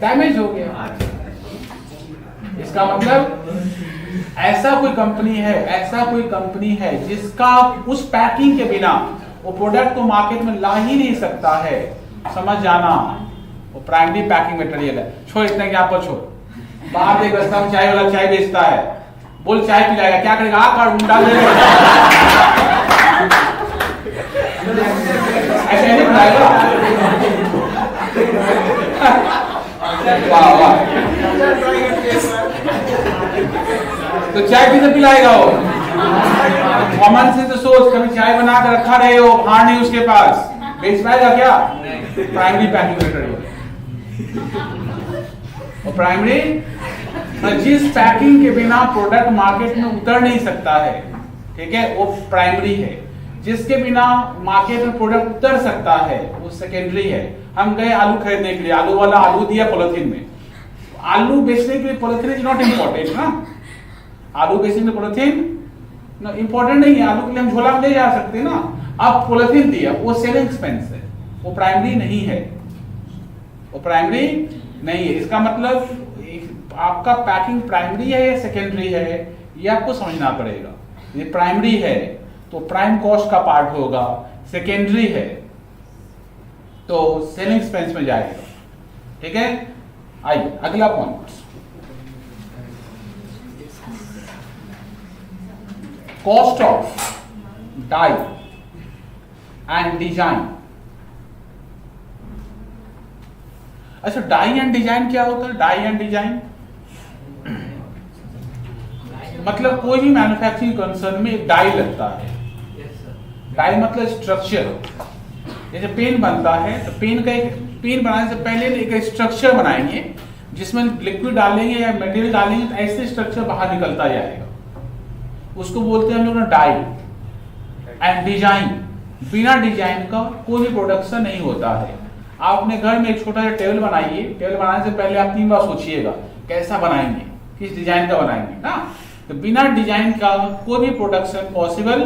डैमेज हो गया। इसका मतलब ऐसा कोई कंपनी है जिसका उस पैकिंग के बिना वो प्रोडक्ट को मार्केट में ला ही नहीं सकता है, समझ जाना, वो प्राइमरी पैकिंग मटेरियल है। छोड़ इतना एग्जाम्पल छोड़, बाहर एक रास्ता में चाय वाला चाय बेचता है, बोल चाय पिलाएगा, क्या करेगा, कार्ड डाल देगा, ऐसे नहीं पिलाएगा। वाह वाह, तो चाय किसे पिलाएगा वो, कॉमन से तो सोच, कभी चाय बना कर रखा रहे हो, भाड़ नहीं उसके पास, बेच पाएगा क्या, प्राइमरी पैकिंग मटेरियल। और प्राइमरी जिस पैकिंग के बिना प्रोडक्ट मार्केट में उतर नहीं सकता है, ठीक है, वो प्राइमरी है। जिसके बिना मार्केट में प्रोडक्ट उतर सकता है वो सेकेंडरी है। हम गए आलू खरीदने के लिए, आलू वाला आलू दिया पॉलिथीन में, आलू बेचने के लिए पॉलिथीन इज नॉट इम्पोर्टेंट ना, आलू बेचने के लिए पॉलिथीन इंपॉर्टेंट नहीं है, आलू के लिए हम झोला में ले जा सकते ना। अब पॉलिथीन दिया, वो सेलिंग एक्सपेंस है, वो प्राइमरी नहीं है, वो प्राइमरी नहीं है। इसका मतलब आपका पैकिंग प्राइमरी है या सेकेंडरी है, ये आपको समझना पड़ेगा। ये प्राइमरी है तो प्राइम कॉस्ट का पार्ट होगा, सेकेंडरी है तो सेलिंग एक्सपेंस में जाएगा, ठीक है। आइए अगला point, cost of die and design. अच्छा, डाई एंड डिजाइन क्या होता है? डाई एंड डिजाइन मतलब कोई भी मैन्युफैक्चरिंग कंसर्न में एक डाई लगता है। डाई मतलब स्ट्रक्चर, जैसे पेन बनता है तो पेन बनाने से पहले एक स्ट्रक्चर बनाएंगे जिसमें लिक्विड डालेंगे या मटेरियल डालेंगे तो ऐसे स्ट्रक्चर बाहर निकलता जाएगा, उसको बोलते हैं हम लोग डाई। एंड डिजाइन, बिना डिजाइन का कोई भी प्रोडक्शन नहीं होता है। आप अपने घर में एक छोटा सा टेबल बनाइए, टेबल बनाने से पहले आप 3 बार सोचिएगा कैसा बनाएंगे, किस डिजाइन का बनाएंगे ना। तो बिना डिजाइन का कोई भी प्रोडक्शन पॉसिबल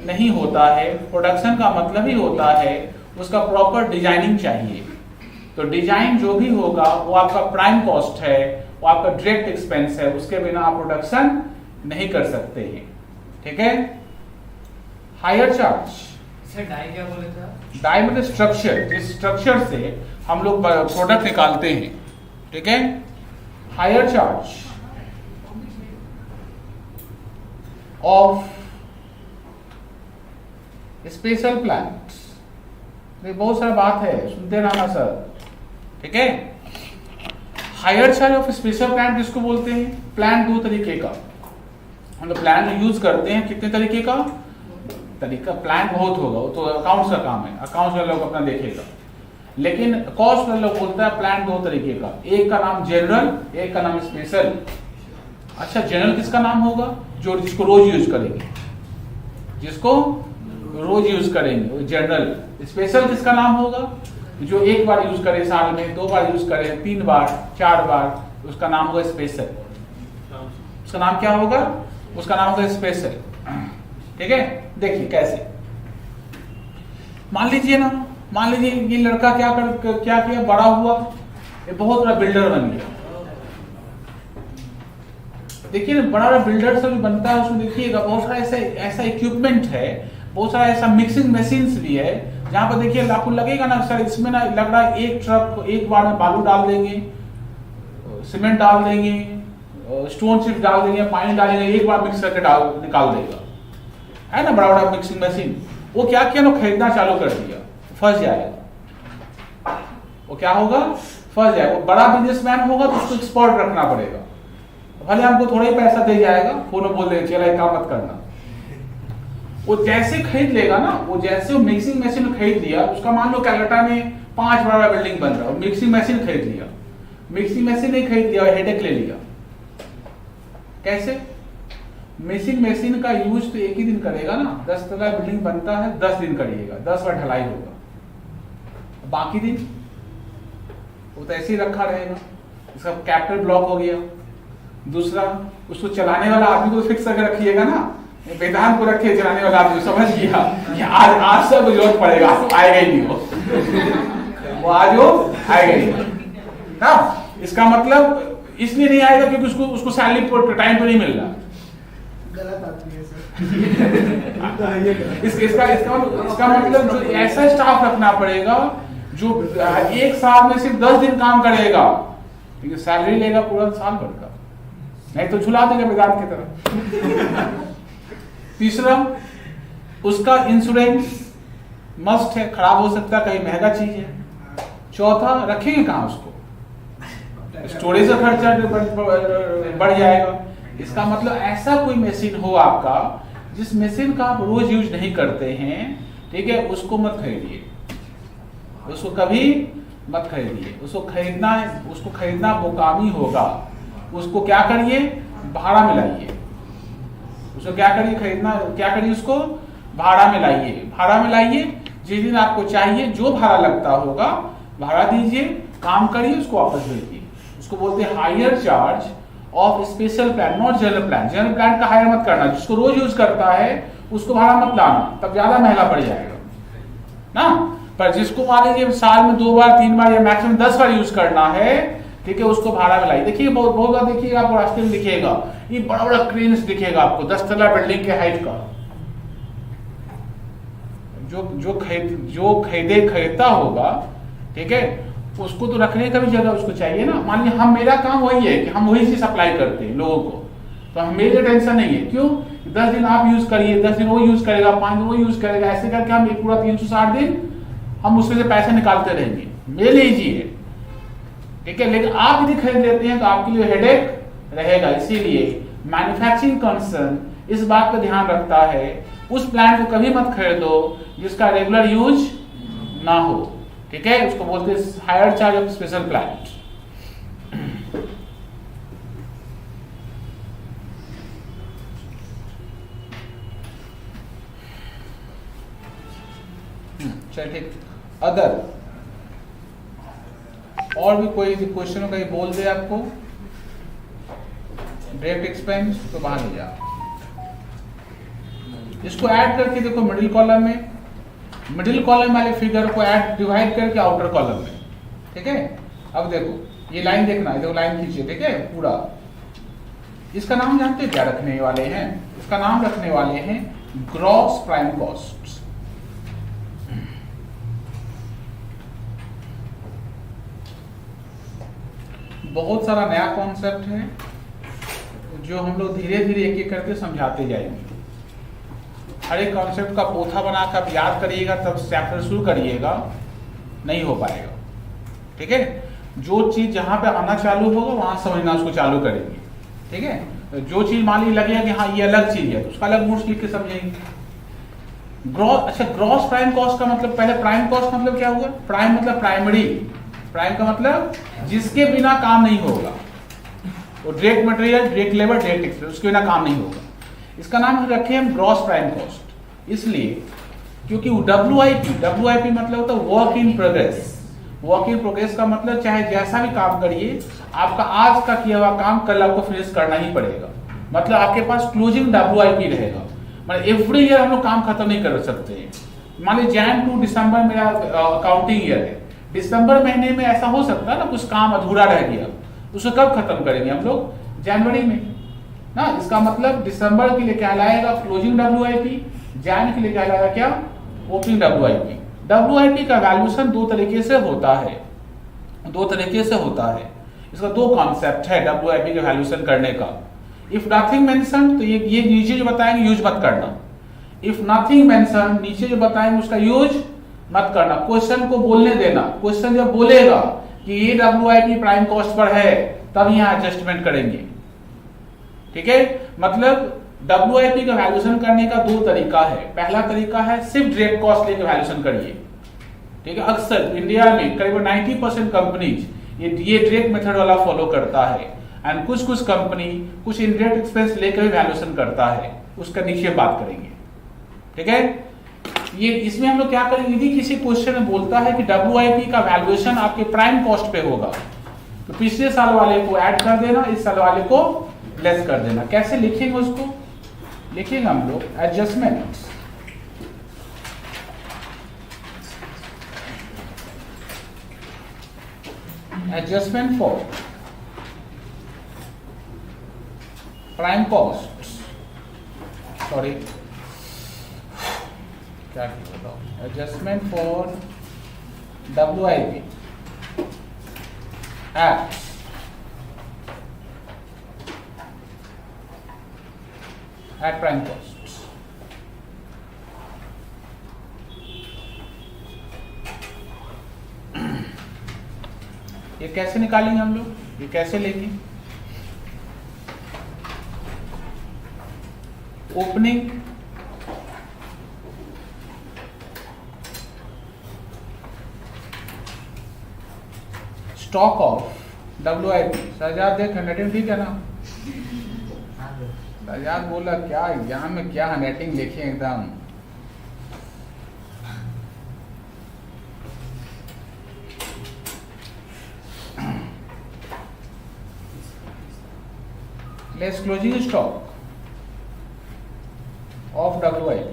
नहीं होता है। प्रोडक्शन का मतलब ही होता है उसका प्रॉपर डिजाइनिंग चाहिए। तो डिजाइन जो भी होगा वो आपका प्राइम कॉस्ट है, वो आपका डायरेक्ट एक्सपेंस है, उसके बिना आप प्रोडक्शन नहीं कर सकते हैं, ठीक है। हायर चार्ज, डाई क्या बोले थे? डाई मतलब स्ट्रक्चर, जिस स्ट्रक्चर से हम लोग प्रोडक्ट निकालते हैं, ठीक है। Hire charge of special plant, बहुत सारा बात है, सुनते रहना सर, ठीक है। Hire charge of special plant किसको बोलते हैं? प्लांट 2 तरीके का हम लोग प्लांट यूज करते हैं। कितने तरीके का तरीका? प्लांट बहुत होगा, वो तो अकाउंट्स का काम है, अकाउंट्स वाले लोग अपना देखेगा। लेकिन कॉस्ट वाले लोग बोलता है प्लांट 2 तरीके का, एक का नाम जनरल, एक का नाम स्पेशल। अच्छा, जनरल किसका नाम होगा? जो जिसको रोज यूज करेंगे, जिसको रोज यूज करेंगे वो जनरल। स्पेशल किसका नाम होगा? जो एक बार यूज करे साल में, 2 बार यूज करे, 3 बार, 4 बार, उसका नाम होगा स्पेशल। उसका नाम क्या होगा? उसका नाम होगा स्पेशल, ठीक है। देखिए कैसे, मान लीजिए ये लड़का क्या किया, बड़ा हुआ, ये बहुत बड़ा बिल्डर बन गया। देखिए ना, बड़ा बड़ा बिल्डर सब बनता है, उसमें देखिएगा बहुत सारा ऐसा इक्विपमेंट है, बहुत सारा ऐसा मिक्सिंग मशीन्स भी है, जहां पर देखिए आपको लगेगा ना सर इसमें ना लग रहा है एक ट्रक एक बार में बालू डाल देंगे, सीमेंट डाल देंगे, स्टोन चिप्स डाल देंगे, पानी डालेंगे, एक बार मिक्स करके निकाल देगा, है ना बड़ा बड़ा मिक्सिंग मशीन। वो क्या किया ना, खरीदना चालू कर दिया, फंस जाएगा। वो क्या होगा? फंस जाएगा। वो बड़ा बिजनेसमैन होगा तो उसको एक्सपर्ट रखना पड़ेगा, भले हमको थोड़ा ही पैसा दे जाएगा, फोन में बोल देगा चला काम मत करना। वो जैसे खरीद लेगा ना, वो जैसे वो मिक्सिंग मशीन खरीद लिया, उसका मान लो कलकत्ता में 5 बड़ा बिल्डिंग बन रहा है, मिक्सिंग मशीन खरीद लिया, मिक्सिंग मशीन नहीं खरीद लिया, हेडेक ले लिया। कैसे? मिक्सिंग मशीन का यूज तो एक ही दिन करेगा ना, 10 तला बिल्डिंग बनता है 10 दिन करिएगा, 10 बार ढलाई होगा, बाकी दिन वो तो ऐसे ही रखा रहेगा, इसका कैपिटल ब्लॉक हो गया। दूसरा, उसको चलाने वाला आदमी को फिक्स करके रखिएगा ना, वेदांत को रखे चलाने वाला आदमी समझ गया कि आज सब जरूरत पड़ेगा, तो आएगा ही नहीं वो आज वो आएगा ही नहीं ना। इसका मतलब इसलिए नहीं आएगा क्योंकि उसको सैलरी टाइम पे नहीं मिल रहा। गलत आदमी है सर। इसका मतलब जो ऐसा स्टाफ रखना पड़ेगा जो एक साल में सिर्फ 10 दिन काम करेगा, लेकिन सैलरी लेगा पूरा साल भर का, नहीं तो झुला देगा वेदांत की तरह। तीसरा, उसका इंश्योरेंस मस्ट है, खराब हो सकता है, कहीं महंगा चीज है। चौथा, रखेंगे कहाँ उसको, स्टोरेज का खर्चा बढ़ जाएगा। इसका मतलब ऐसा कोई मशीन हो आपका जिस मशीन का आप रोज यूज नहीं करते हैं, ठीक है, उसको मत खरीदिए, उसको कभी मत खरीदिए। उसको खरीदना बोकामी होगा। उसको क्या करिए, भाड़ा में लाइए। उसको क्या करिए, उसको भाड़ा में लाइए। जिस दिन आपको चाहिए जो भाड़ा लगता होगा भाड़ा दीजिए, काम करिए, उसको वापस भेजिए। उसको बोलते हैं hire charge of special plan, not general plan. General plan का हायर मत करना, जिसको रोज यूज करता है उसको भाड़ा मत लाना, तब ज्यादा महंगा पड़ जाएगा ना। पर जिसको मान लीजिए साल में 2 बार 3 बार या मैक्सिमम 10 बार यूज करना है, ठीक है, उसको भाड़ा में लाइए। देखिए बहुत बार देखिएगा आपको रास्ते में दिखेगा, ये बड़ा बड़ा क्रेन्स दिखेगा आपको 10 तला बिल्डिंग के हाइट का। जो खरीदता होगा, ठीक है, उसको तो रखने का भी जगह उसको चाहिए ना। मान लीजिए मेरा काम वही है कि हम वही चीज सप्लाई करते हैं लोगों को, तो हमें मेरे टेंशन नहीं है। क्यों? 10 दिन आप यूज करिए, 10 दिन वो यूज करेगा, 5 दिन वो यूज करेगा, ऐसे करके हम पूरा 360 दिन हम उसमें से पैसे निकालते रहेंगे। ले लीजिए, ठीक है, लेकिन आप यदि खरीद लेते हैं तो आपके लिए हेडेक रहेगा। इसीलिए मैन्युफैक्चरिंग कंसर्न इस बात का ध्यान रखता है, उस प्लान को कभी मत खरीदो जिसका रेगुलर यूज ना हो, ठीक है। उसको बोलते हैं hire charge of special plan. चलिए ठीक। अदर और भी कोई क्वेश्चन का ये बोल दे आपको, डायरेक्ट एक्सपेंस, तो बाहर ले जाओ। इसको ऐड करके देखो मिडिल कॉलम में, मिडिल कॉलम वाले फिगर को ऐड डिवाइड करके आउटर कॉलम में, ठीक है। अब देखो ये लाइन देखना है, देखो लाइन खींचिए, ठीक है, पूरा। इसका नाम जानते हैं क्या रखने वाले हैं? इसका नाम रखने वाले हैं ग्रॉस प्राइम कॉस्ट। बहुत सारा नया कॉन्सेप्ट है जो हम लोग धीरे धीरे एक एक करके समझाते जाएंगे। हर एक कॉन्सेप्ट का पोथा बनाकर आप याद करिएगा तब चैप्टर शुरू करिएगा, नहीं हो पाएगा, ठीक है। जो चीज जहां पे आना चालू होगा वहां समझना उसको चालू करेंगे, ठीक है। जो चीज मान ली लगेगा कि हाँ ये अलग चीज है तो उसका अलग नोट्स लिख के समझेंगे। ग्रॉस प्राइम कॉस्ट का मतलब, पहले प्राइम कॉस्ट मतलब क्या हुआ? प्राइम मतलब प्राइमरी, प्राइम का मतलब जिसके बिना काम नहीं होगा, वो direct material, direct labour, direct expense, उसके बिना काम नहीं होगा। इसका नाम रखे हम ग्रॉस प्राइम कॉस्ट, इसलिए क्योंकि WIP मतलब होता है work in progress. Work in progress का मतलब चाहे जैसा भी काम करिए, आपका आज का किया हुआ काम कल आपको फिनिश करना ही पड़ेगा। मतलब आपके पास क्लोजिंग WIP रहेगा। मतलब एवरी ईयर हम लोग काम खत्म नहीं कर सकते हैं। मान लीजिए जैन टू दिसंबर मेरा अकाउंटिंग ईयर है, दिसंबर महीने में ऐसा हो सकता है ना कुछ काम अधूरा रह गया, उसको कब खत्म करेंगे हम लोग? जनवरी में ना। इसका मतलब दिसंबर के लिए क्या लाएगा? Closing WIP। जैन के लिए क्या लाएगा? क्या? Opening WIP। WIP का वैल्यूएशन दो तरीके से होता है। इसका दो कॉन्सेप्ट है WIP के वैल्यूएशन करने का। इफ नथिंग मेंशन, तो ये नीचे जो बताएंगे यूज मत करना। इफ नथिंग मेंशन, नीचे जो बताएंगे उसका यूज मत करना। क्वेश्चन को बोलने देना। क्वेश्चन जब बोलेगा कि ये WIP प्राइम कॉस्ट पर है, तब यहाँ एडजस्टमेंट करेंगे, ठीक है। मतलब WIP का वैल्यूएशन करने का दो तरीका है। पहला तरीका है सिर्फ डायरेक्ट कॉस्ट लेके वैल्यूएशन करिए, ठीक है। अक्सर इंडिया में करीब 90% कंपनीज ये डायरेक्ट मेथड वाला फॉलो करता है, एंड कुछ कंपनी कुछ इनडायरेक्ट एक्सपेंस लेकर भी वैल्यूएशन करता है। उसका नीचे बात करेंगे, ठीक है। ये इसमें हम लोग क्या करेंगे, यदि किसी क्वेश्चन में बोलता है कि WIP का वैल्यूएशन आपके प्राइम कॉस्ट पे होगा, तो पिछले साल वाले को ऐड कर देना, इस साल वाले को लेस कर देना। कैसे लिखेंगे उसको? लिखेंगे हम लोग adjustment, adjustment for prime cost, sorry क्या बताओ, adjustment for WIP at prime cost. ये कैसे निकालेंगे हम लोग, ये कैसे लेंगे, opening stock of WIP। Sajad देख हैंडराइटिंग ठीक है ना, सजाद बोला क्या एग्जाम में क्या हैंडराइटिंग लिखे एकदम, less closing stock of WIP,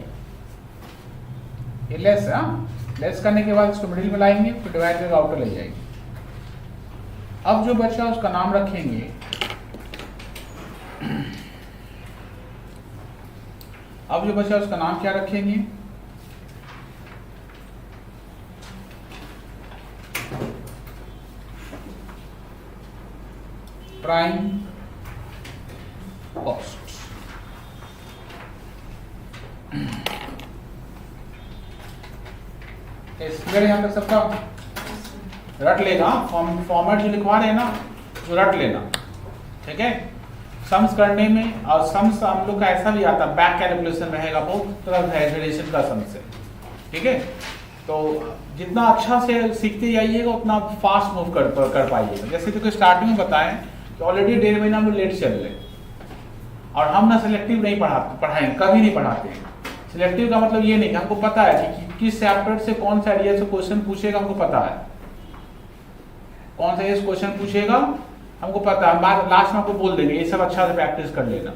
ये लेस है, लेस करने के बाद इसको मिडिल में लाएंगे, फिर डिवाइड करके आउटर ले जाएंगे। अब जो बचा उसका नाम रखेंगे अब जो बचा उसका नाम क्या रखेंगे, प्राइम कॉस्ट। क्लियर यहां तक सबका, रट लेना, फॉर्मेट जो लिखवा रहे हैं ना जो रट लेना, ठीक है। सम्स करने में, और सम्स हम लोग का ऐसा भी आता है, बैक कैलकुलेशन रहेगा, बहुत तरह है वेरिएशन का सम्स है, ठीक है। तो जितना अच्छा से सीखते जाइएगा उतना फास्ट मूव कर पाइएगा। जैसे तो स्टार्टिंग में बताएं कि ऑलरेडी 1.5 महीना में लेट चल रहे, और हम ना सिलेक्टिव नहीं पढ़ाएंगे, कभी नहीं पढ़ाते हैं। सिलेक्टिव का मतलब ये नहीं कि हमको पता है कि किस चैप्टर से कौन सा एरिया से क्वेश्चन पूछेगा, हमको पता है कौन सा इस क्वेश्चन पूछेगा, हमको पता है, बाद लास्ट में आपको बोल देंगे ये सब अच्छा से प्रैक्टिस कर लेना,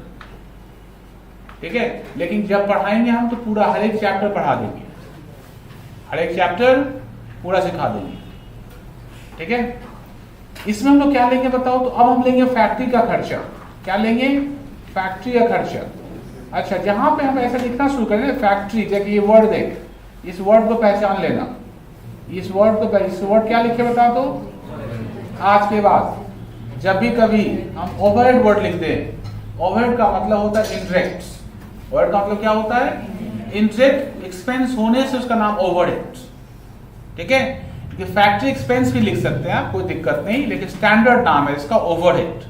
ठीक है। लेकिन जब पढ़ाएंगे हम तो पूरा हर एक चैप्टर पढ़ा देंगे, हर एक चैप्टर पूरा सिखा देंगे, ठीक है। इसमें हम लोग क्या लेंगे बताओ, तो अब हम लेंगे फैक्ट्री का खर्चा। क्या लेंगे, फैक्ट्री का खर्चा। अच्छा, जहां पे हम ऐसा लिखना शुरू करें फैक्ट्री, जैसे ये वर्ड देख, इस वर्ड को पहचान लेना, इस वर्ड क्या लिखे बता दो। आज के बाद जब भी कभी हम ओवरहेड वर्ड लिखते हैं, ओवरहेड का मतलब होता है इनडायरेक्ट, वर्ड का मतलब क्या होता है, इनडायरेक्ट एक्सपेंस होने से उसका नाम ओवरहेड, ठीक है। ये फैक्ट्री एक्सपेंस भी लिख सकते हैं आप, कोई दिक्कत नहीं, लेकिन स्टैंडर्ड नाम है इसका ओवरहेड।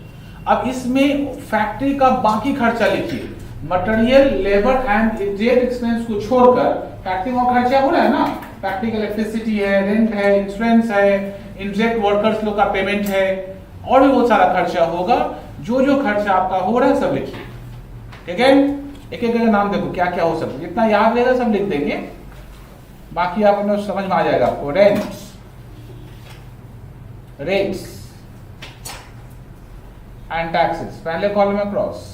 अब इसमें फैक्ट्री का बाकी खर्चा लिखिए, material, labour and indirect expense को छोड़कर फैक्ट्री में खर्चा हो रहा है ना, फैक्ट्री का इलेक्ट्रिसिटी है, रेंट है, इंश्योरेंस है, इनडायरेक्ट वर्कर्स लोग का पेमेंट है, और भी बहुत सारा खर्चा होगा। जो जो खर्चा आपका हो रहा है सब लिखिए, ठीक है। एक एक का नाम देखो क्या क्या हो सकता है, जितना याद रहेगा सब लिख देंगे, बाकी आप समझ में आ जाएगा आपको। रेंट्स, रेट्स एंड टैक्सेस, पहले कॉलम में cross,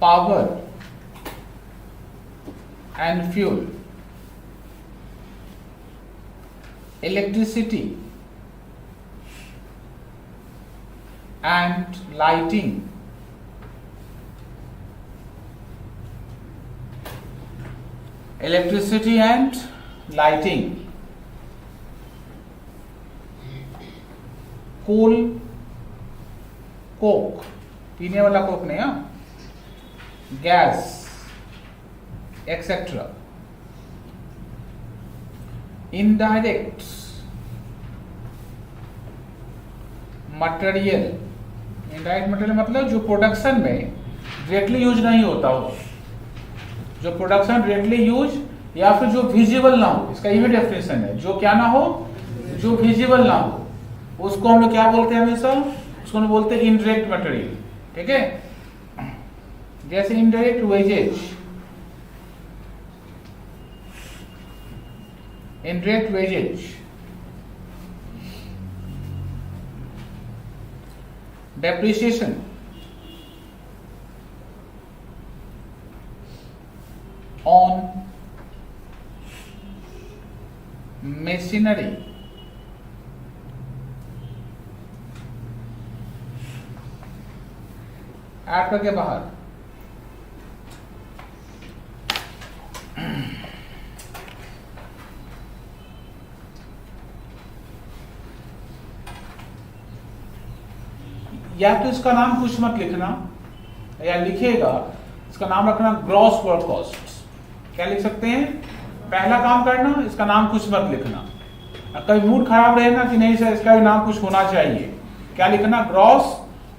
power and fuel, electricity and lighting, electricity and lighting, coal, coke, पीने वाला कोक नहीं, हाँ, gas etcetera. Indirect material, indirect material मतलब जो प्रोडक्शन में डायरेक्टली यूज नहीं होता हो, जो प्रोडक्शन डायरेक्टली यूज या फिर जो विजिबल ना हो, इसका यही डेफिनेशन है, जो क्या ना हो, जो विजिबल ना हो, उसको हम लोग क्या बोलते हैं हमेशा, उसको हम बोलते हैं इनडायरेक्ट मटेरियल, ठीक है। जैसे indirect wages, indirect wages, depreciation on machinery add करके बाहर, या तो इसका नाम कुछ मत लिखना, या लिखेगा इसका नाम रखना ग्रॉस वर्क कॉस्ट। क्या लिख सकते हैं? पहला काम करना, इसका नाम कुछ मत लिखना। कभी मूड खराब रहे ना कि नहीं सर इसका भी नाम कुछ होना चाहिए, क्या लिखना? Gross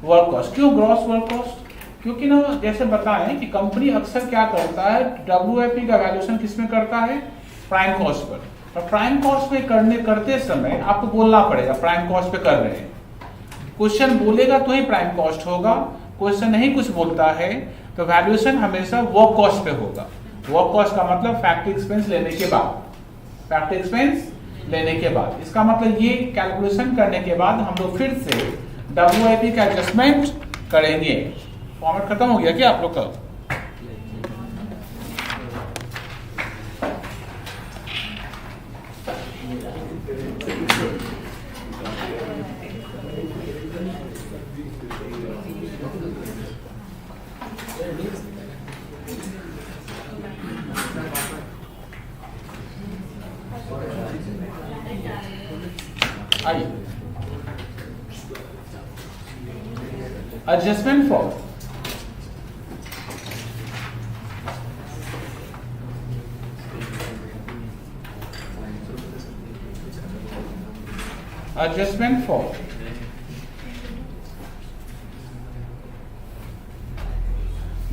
work cost. क्यों ग्रॉस वर्क कॉस्ट? क्योंकि ना जैसे बताएं कि कंपनी अक्सर क्या करता है, WIP का वैल्यूएशन किस में करता है? Prime cost per. और प्राइम कॉस्ट पे करते समय आपको बोलना पड़ेगा प्राइम कॉस्ट पे कर रहे हैं। क्वेश्चन बोलेगा तो ही प्राइम कॉस्ट होगा, क्वेश्चन नहीं कुछ बोलता है तो वैल्यूएशन हमेशा वर्क कॉस्ट पे होगा। वर्क कॉस्ट का मतलब फैक्ट्री एक्सपेंस लेने के बाद, फैक्ट्री एक्सपेंस लेने के बाद। इसका मतलब ये कैलकुलेशन करने के बाद हम लोग फिर से WIP का एडजस्टमेंट करेंगे। फॉर्मेट खत्म हो गया क्या आप लोग का? आइए, adjustment for adjustment for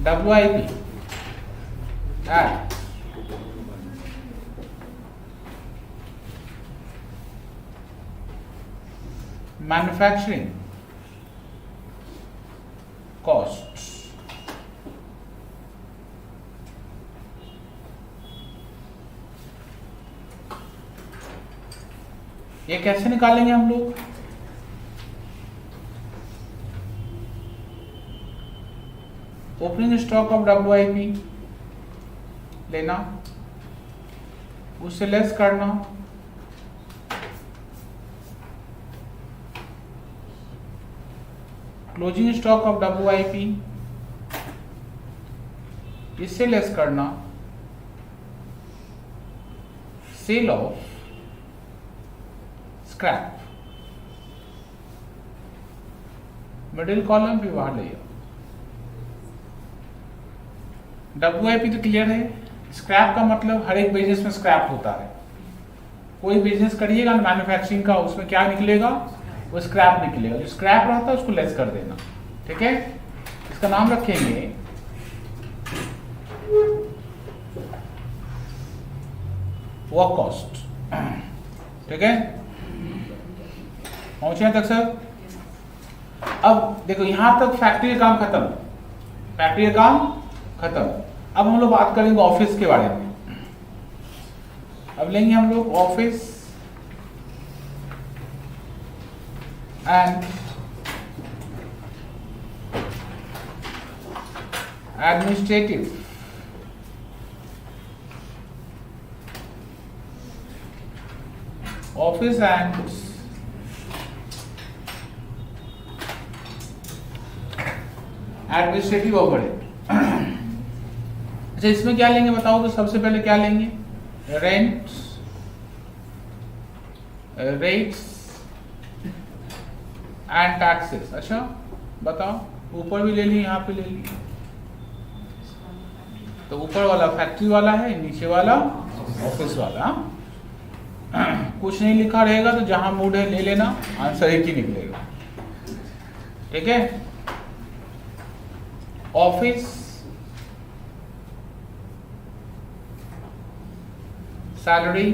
WIP at manufacturing costs ये कैसे निकालेंगे हम लोग? ओपनिंग स्टॉक ऑफ WIP लेना, उससे लेस करना, क्लोजिंग स्टॉक ऑफ WIP इससे लेस करना, sale of scrap, middle column भी बाहर ले आओ। WIP तो क्लियर है। स्क्रैप का मतलब हर एक बिजनेस में स्क्रैप होता है। कोई बिजनेस करिएगा मैन्युफैक्चरिंग का, उसमें क्या निकलेगा? वो स्क्रैप निकलेगा। जो स्क्रैप रहता है उसको लेस कर देना, ठीक है? इसका नाम रखेंगे वर्क कॉस्ट, ठीक है? पहुंचे तक सर? अब देखो यहां तक फैक्ट्री का काम खत्म, फैक्ट्री का काम खत्म। अब हम लोग बात करेंगे ऑफिस के बारे में। अब लेंगे हम लोग office and administrative office and administrative overhead. अच्छा इसमें क्या लेंगे बताओ तो? सबसे पहले क्या लेंगे? Rent, rates and taxes. अच्छा बताओ, ऊपर भी ले ली, यहाँ पे ले ली। तो ऊपर वाला फैक्ट्री वाला है, नीचे वाला ऑफिस वाला। कुछ नहीं लिखा रहेगा तो जहां मूड है ले लेना, आंसर एक ही निकलेगा, ठीक है? Office salary,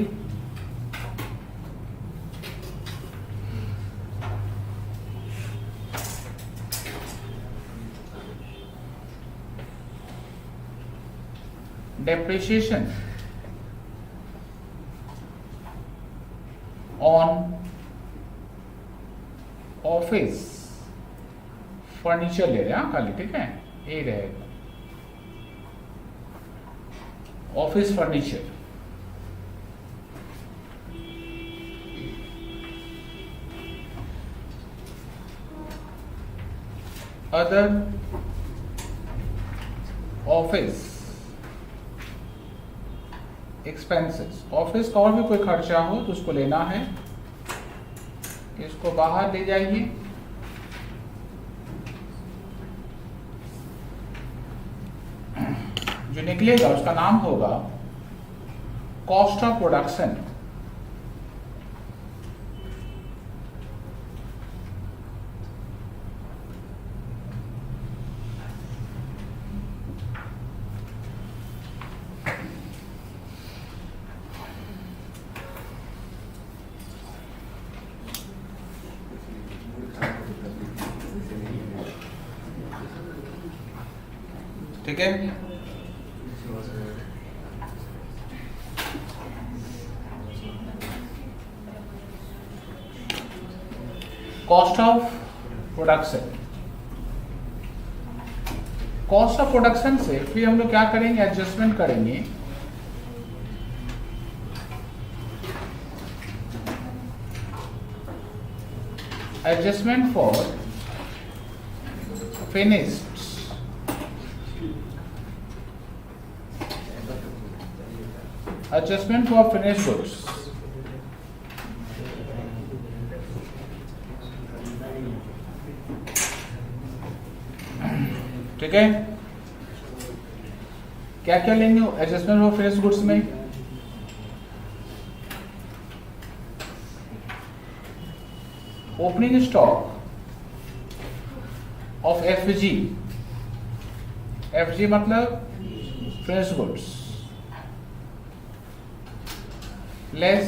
depreciation on office furniture ले रहे हैं खाली, ठीक है, ये रहेगा office furniture. Other office expenses, office का और भी कोई खर्चा हो तो उसको लेना है, इसको बाहर ले जाइए। जो निकलेगा उसका नाम होगा कॉस्ट ऑफ प्रोडक्शन। ठीक है, cost of production. Cost of production से फिर हम लोग क्या करेंगे, एडजस्टमेंट करेंगे। Adjustment for finished, adjustment for finished goods। ठीक है, क्या क्या लेंगे एडजस्टमेंट फॉर फिनिश्ड गुड्स में? Opening stock of FG, FG मतलब finished goods, less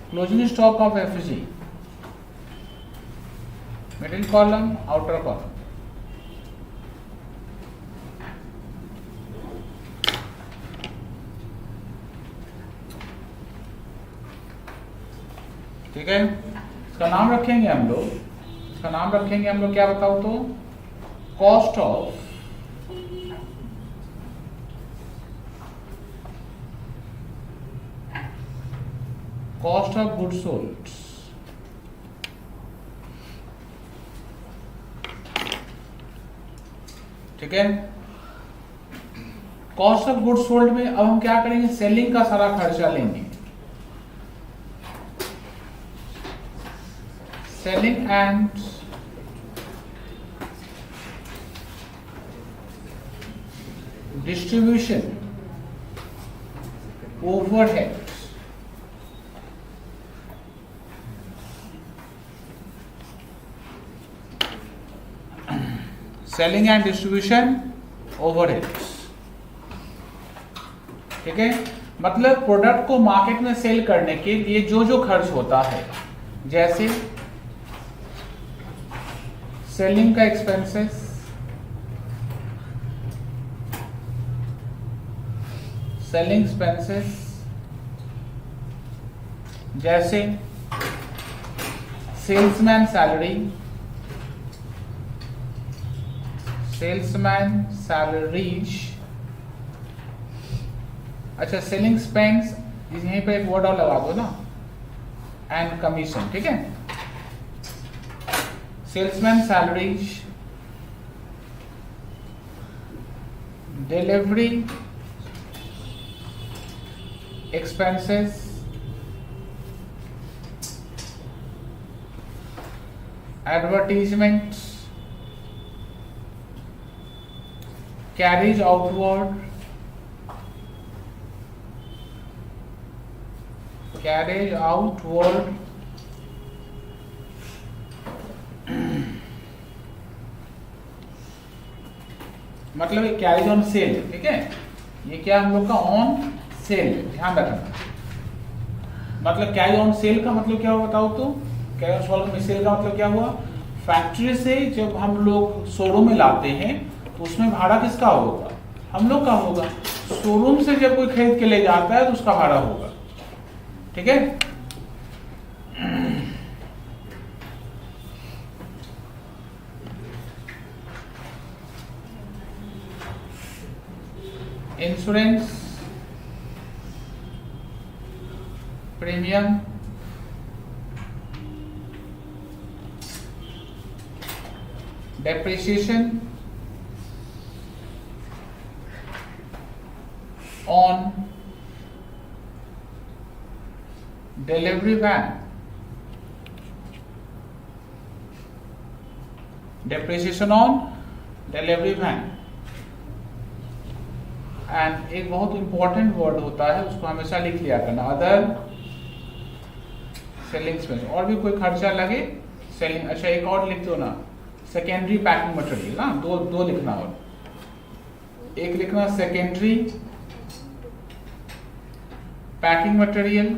closing stock of FG, middle column outer column. ठीक है, इसका नाम रखेंगे हम लोग, इसका नाम रखेंगे हम लोग क्या बताओ तो, कॉस्ट ऑफ गुड्स सोल्ड। ठीक है, कॉस्ट ऑफ गुड्स सोल्ड में अब हम क्या करेंगे, सेलिंग का सारा खर्चा लेंगे। Selling and distribution overhead, selling and distribution overheads. ठीक है, मतलब प्रोडक्ट को मार्केट में सेल करने के लिए जो जो खर्च होता है, जैसे सेलिंग का एक्सपेंसेस, सेलिंग एक्सपेंसेस, जैसे सेल्समैन सैलरी, सेल्समैन सैलरीज। अच्छा, सेलिंग एक्सपेंस यहीं पे एक वर्ड और लगा दो ना, एंड कमीशन। ठीक है, salesman salaries, delivery expenses, advertisement, carriage outward, carriage outward, मतलब कैरिज ऑन सेल। ठीक है, ये क्या हम लोग का ऑन सेल, ध्यान रखना। मतलब कैरिज ऑन सेल का मतलब क्या हुआ बताओ तो, कैरिज ऑन सेल का मतलब क्या हुआ, फैक्ट्री से जब हम लोग शोरूम में लाते हैं तो उसमें भाड़ा किसका होगा, हम लोग का होगा। शोरूम से जब कोई खरीद के ले जाता है तो उसका भाड़ा होगा। ठीक है, insurance premium, depreciation on delivery van, depreciation on delivery van। And एक बहुत इंपॉर्टेंट वर्ड होता है, उसको हमेशा लिख लिया करना, अदर सेलिंग एक्सपेंस। और भी कोई खर्चा लगे सेलिंग, अच्छा एक और लिख दो ना, सेकेंडरी पैकिंग मटेरियल ना, दो लिखना, और एक लिखना secondary packing material,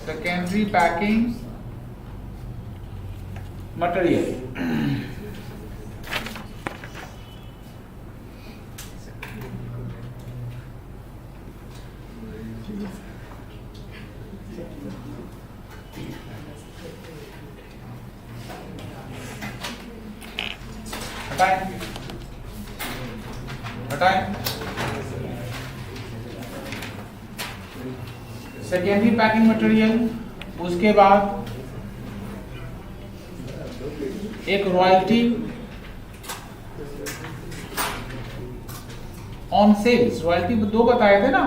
secondary packing material. हटाएं। सेकेंडरी पैकिंग मटेरियल, उसके बाद एक रॉयल्टी ऑन सेल्स। रॉयल्टी दो बताए थे ना,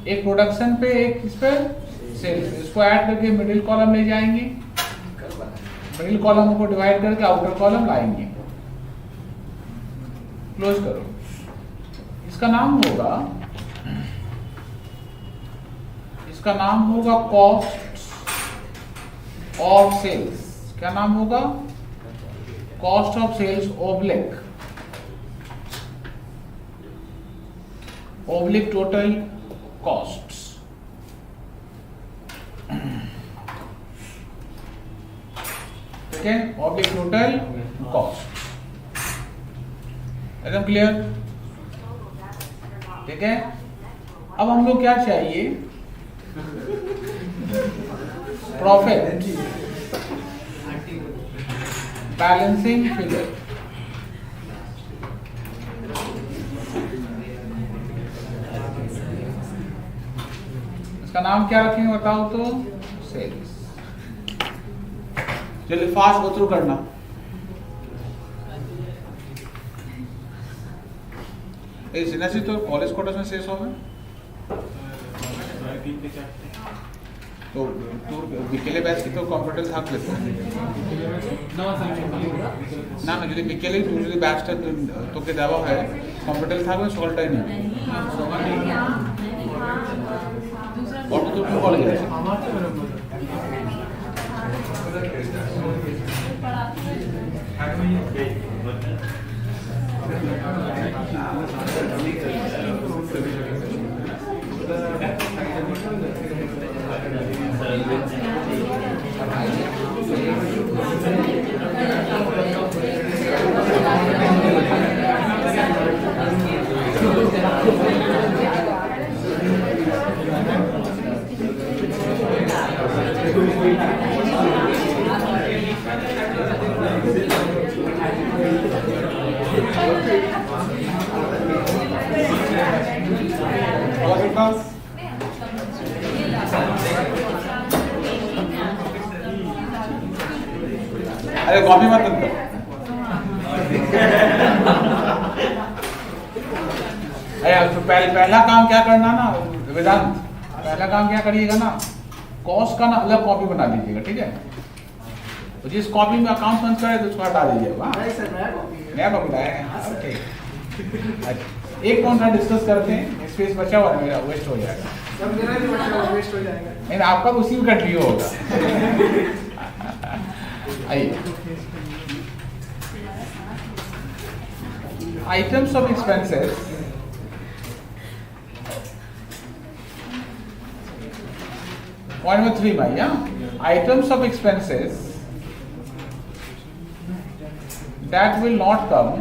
एक प्रोडक्शन पे एक इस पे सेल्स। इसको ऐड करके मिडिल कॉलम ले जाएंगे, मिडिल कॉलम को डिवाइड करके आउटर कॉलम लाएंगे। क्लोज करो। इसका नाम होगा कॉस्ट ऑफ सेल्स। क्या नाम होगा? Cost of sales oblique total costs. ठीक है, ऑब्लिक टोटल कॉस्ट। एकदम क्लियर? ठीक है, अब हम लोग क्या चाहिए? Profit balancing figure. इसका नाम क्या रखेंगे बताओ तो? सेल्स। चलिए फास्ट गो थ्रू करना। सिनेसी तो कॉलेज क्वार्टर्स में शेष होगा, तो বিকেলে ব্যাচ তো কম্পিউটার থাকলে তো না না, যদি বিকেলে তুই যদি ব্যাচটা তোকে দেওয়া হয় কম্পিউটার থাকবে, সকালটাই নেবে। অটো তো কোন কলেজে আছে? अरे कॉपी मत दो। अरे तो पहला काम क्या करना ना वेदांत, पहला काम क्या करिएगा ना, कॉस्ट का ना अलग कॉपी बना लीजिएगा। ठीक है, तो जिस कॉपी में अकाउंट बंद करे तो उसको हटा दीजिएगा। नया कॉपी लाएगा। एक कौन सा डिस्कस करते हैं, स्पेस बचा हुआ है मेरा, वेस्ट हो जाएगा। मेरा भी बचा हुआ वेस्ट हो जाएगा। नहीं, आपका तो उसी में कंटिन्यू होगा। आइए, items of expenses. Point number 3 by items of expenses that will not come,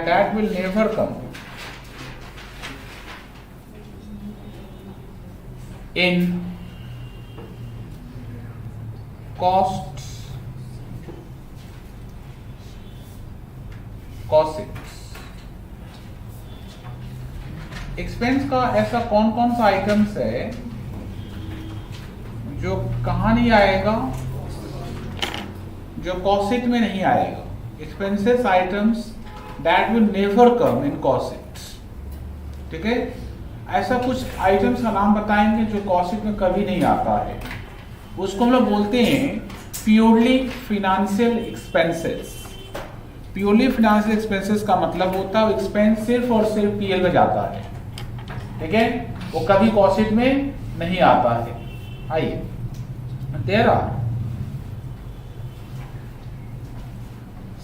that will never come in costs cost. Expense का ऐसा कौन कौन सा आइटम्स है जो कहाँ नहीं आएगा, जो कॉस्ट में नहीं आएगा। Expenses items that will never come in cost. ठीक है, ऐसा कुछ आइटम्स का नाम बताएंगे जो कॉस्ट में कभी नहीं आता है, उसको हम लोग बोलते हैं purely financial expenses. Purely financial expenses का मतलब होता है एक्सपेंस सिर्फ और सिर्फ पीएल में जाता है। ठीक है, वो कभी कॉस्ट में नहीं आता है। आइए, there are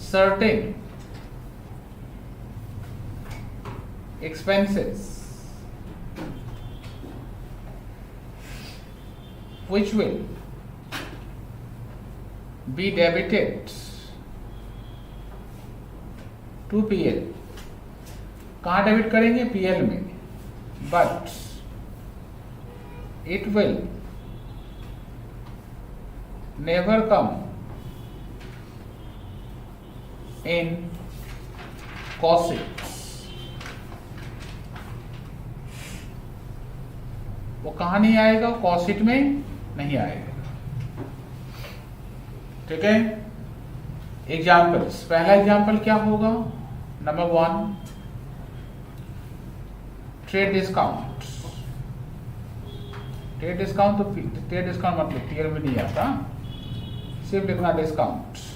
certain expenses which will be debited to PL। कहाँ डेबिट करेंगे? PL में। but it will never come in cost। वो कहाँ नहीं आएगा? कॉस्ट में नहीं आएगा। ठीक है, एग्जाम्पल्स। पहला एग्जाम्पल क्या होगा? Number 1, trade discount. Trade discount तो ट्रेड डिस्काउंट मतलब पीएल में नहीं आता, सिर्फ लिखना discount.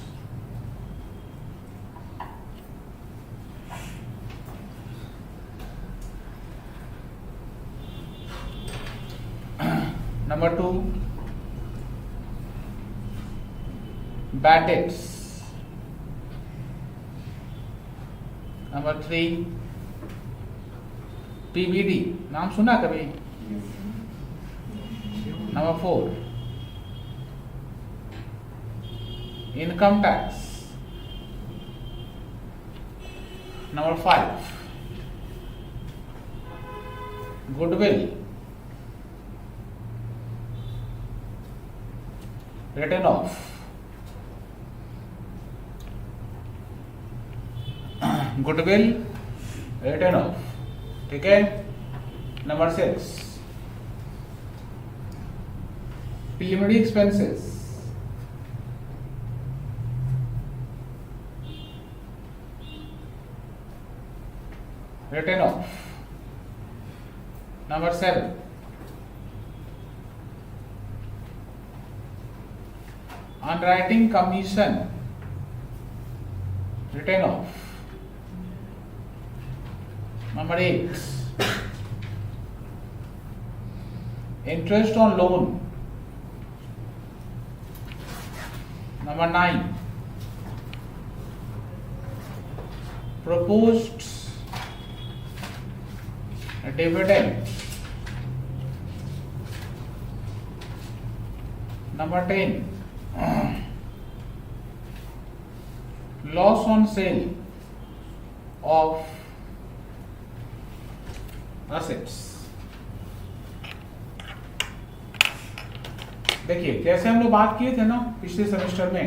Number 2, bad debts। Number 3, PBD, नाम सुना कभी? Number 4, income tax. Number 5, goodwill, return of. Goodwill, return of. ठीक है। Number 6, preliminary expenses. Return of. Number 7, underwriting commission, return off। Number 8, interest on loan। Number 9, proposed dividend। Number 10, loss on sale of assets। देखिए, जैसे हम लोग बात किए थे ना पिछले सेमेस्टर में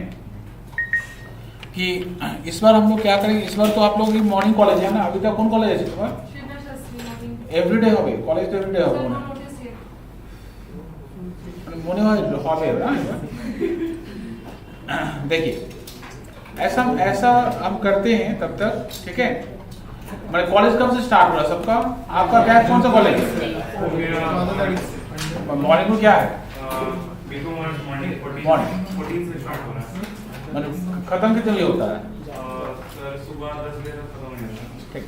कि इस बार हम लोग क्या करेंगे। इस बार तो आप लोग मॉर्निंग कॉलेज है ना, अभी तक कौन कॉलेज है इस बार? एवरीडे হবে কলেজ তো এভরিডে হবে না, মনে হয় হবে না। देखिए, ऐसा हम करते हैं तब तक। ठीक है, मेरे कॉलेज कब से स्टार्ट हो रहा है सबका? आपका बैच कौन सा कॉलेज है? मॉर्निंग में क्या है? मॉर्निंग से स्टार्ट हो रहा है। मतलब खत्म कितने बजे होता है? सर सुबह 10 बजे तक खत्म हो जाएगा। ठीक,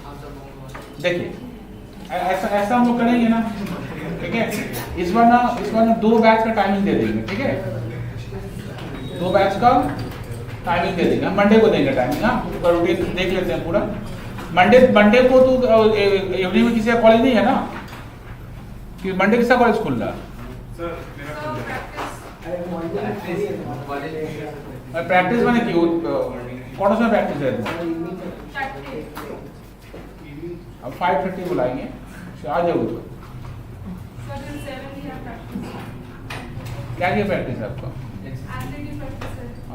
देखिए ऐसा हम लोग करेंगे ना। ठीक है, इस बार ना 2 बैच का टाइमिंग दे देंगे। ठीक है, 2 बैच का टाइमिंग दे देंगे। हम मंडे को देंगे टाइमिंग। हाँ, तो रूटीन देख लेते हैं पूरा। मंडे को तो इवनिंग में किसी का कॉलेज नहीं है ना, कि मंडे किसका कॉलेज खुल रहा है? सर मेरा खुल जाएगा। प्रैक्टिस मैंने की कौन सा प्रैक्टिस है? अब 5:30 बुलाएंगे, आ जाओ। तो क्या प्रैक्टिस है आपका?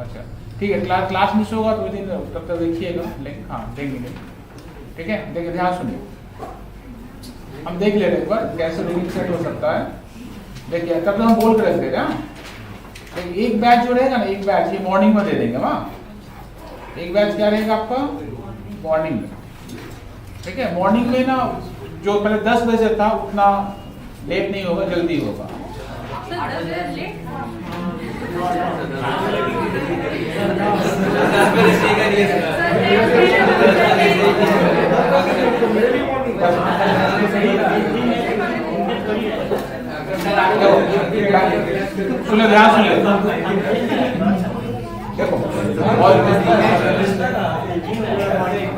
अच्छा ठीक है, क्लास मिस होगा तो दिन तब तक देखिएगा लिंक, हाँ देंगे ठीक है। देखिए ध्यान सुनिए, हम देख ले रहे एक बार कैसे रूटीन सेट हो सकता है। देखिए तब तो हम बोल कर रखते हैं, एक बैच जो रहेगा ना, एक बैच ये मॉर्निंग में दे देंगे वहाँ, एक बैच क्या रहेगा आपका मॉर्निंग में, ठीक है। मॉर्निंग में ना जो पहले 10 बजे था उतना लेट नहीं होगा, जल्दी होगा। सुने ध्यान सुन ले, देखो और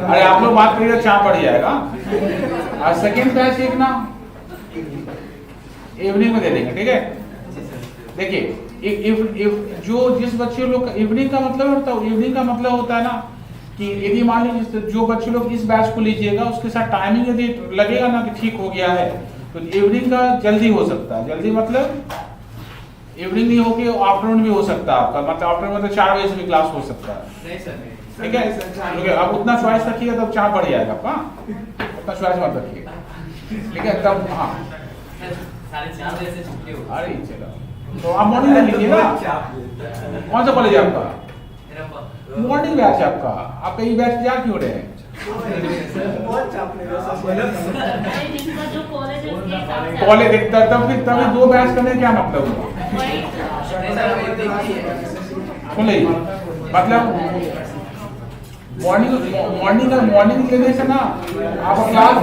अरे आप लोग बात करिएगा चाप पड़ जाएगा। और सेकेंड बैच एक ना इवनिंग में दे देंगे, ठीक है। देखिए जो जिस बच्चे लोग इवनिंग का मतलब होता है, इवनिंग का मतलब होता है ना कि यदि मान लीजिए जो बच्चे लोग इस बैच को लीजिएगा उसके साथ टाइमिंग यदि लगेगा ना कि ठीक हो गया है तो इवनिंग का जल्दी हो सकता है। जल्दी मतलब इवनिंग नहीं होके आफ्टरनून भी हो सकता है आपका, मतलब आफ्टरनून मतलब 4 बजे से भी क्लास हो सकता है, नहीं सर ठीक है। अब उतना चॉइस रखिएगा तब चाप पड़ जाएगा आपका, उतना चॉइस मत रखिएगा, ठीक है। तब हाँ 4:30 बजे से छुट्टी होगी। अरे चलो तो आप मॉर्निंग में लीजिएगा। कौन सा कॉलेज है आपका? मॉर्निंग बैच है आपका, आप कहीं बैच जा क्यों रहे हैं? बहुत चापने कॉलेज देखता तब फिर तभी 2 बैच करने क्या मतलब हुआ? सुनिए मतलब मॉर्निंग लेने से ना आप क्लास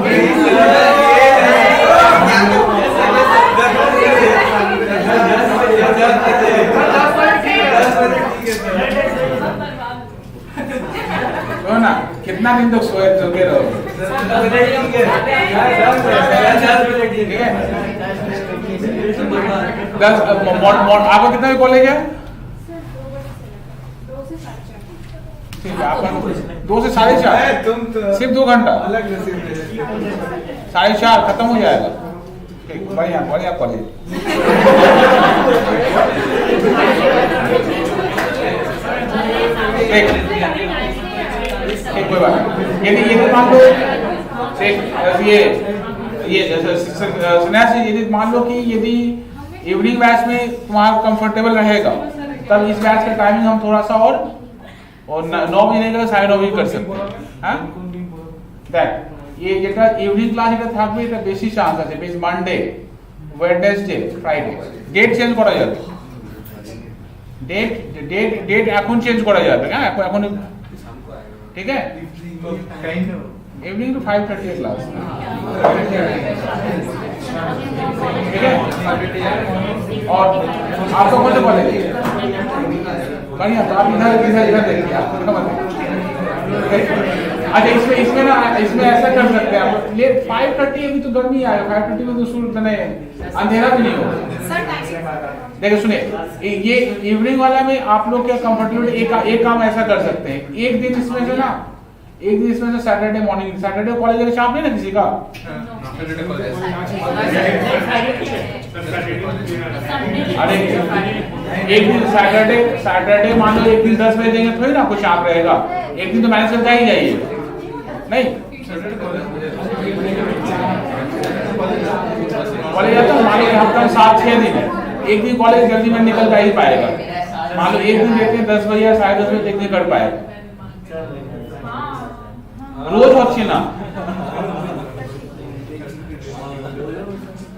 तो ना कितना दिन तक सोए सोते रहो, ठीक है। 10 आपका कितना कॉलेज है? ठीक है, आपका 2 से 4:30 सिर्फ 2 घंटा, 4:30 खत्म हो जाएगा। ठीक, बढ़िया बढ़िया कॉलेज। ठीक कोई बात नहीं। यदि मान लो यदि मान लो कि यदि इवनिंग बैच में तुम्हारा कंफर्टेबल रहेगा तब इस बैच का टाइमिंग हम थोड़ा सा और 9 बजे नहीं 9:30 बजे कर सकते हैं। देख ये যেটা ইভিনিং ক্লাস এটা থাকবে, এটা বেশি চান্স আছে বেশ Monday Wednesday Friday date change করা যাবে, ডেট এখন চেঞ্জ করা যাবে, হ্যাঁ এখন ठीक है। इवनिंग टू 5:30 क्लास, ठीक है। और आपको कौन सा कॉलेज है? बढ़िया, तो आप इधर देखिए आपको मतलब। अच्छा इसमें ना इसमें ऐसा कर सकते हैं आप, ले 5:30 अभी तो गर्मी आएगा, 5:30 में तो सूर्य मैंने अंधेरा भी नहीं होगा। देखिए सुनिए ये इवनिंग वाला में आप लोग क्या कंफर्टेबल एक काम ऐसा कर सकते हैं, एक दिन इसमें से ना सैटरडे मॉर्निंग, सैटरडे कॉलेज का शाम नहीं ना किसी का, अरे एक दिन सैटरडे मान लो एक दिन 10 बजे देंगे थोड़ी ना कुछ शाम रहेगा, एक दिन तो मैनेज करके ही जाइए नहीं कॉलेज आता है। मान लो हफ्ता 7-6 दिन है, एक दिन कॉलेज जल्दी में निकल कर ही पाएगा, मान लो एक दिन देते हैं 10 बजे या 10:30 बजे नहीं कर पाएगा, रोज अच्छी ना,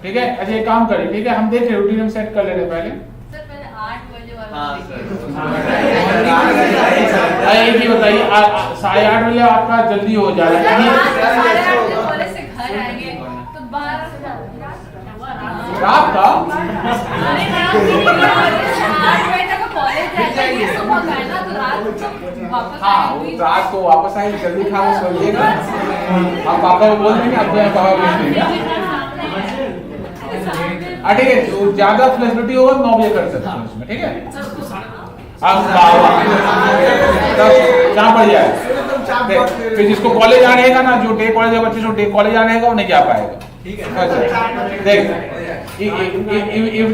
ठीक है। अच्छा एक काम करें, ठीक है हम देख रहे रूटीन हम सेट कर ले रहे पहले। सर पहले 8 बजे वाला एक ही बताइए 8:30 बजे आपका जल्दी हो जाएगा, 8:30 बजे कॉलेज से घर आएंगे तो 12 रात का 8 बजे तक कॉलेज रहता है, सुबह का है ना, तो रात को वापस आएंगे। रात को वापस आएंगे, जल्दी खा के सोइएगा, आप पापा को बोल देंगे, आपको पापा भेज देंगे, ठीक है। जो ज्यादा फ्लेक्सिबिलिटी होगा 9 बजे कर सकते हैं उसमें, ठीक है। अब जहाँ पड़ जाए फिर जिसको कॉलेज आने रहेगा ना, जो डे कॉलेज बच्चे जो डे कॉलेज आने रहेगा वो नहीं जा पाएगा, ठीक है। अच्छा देख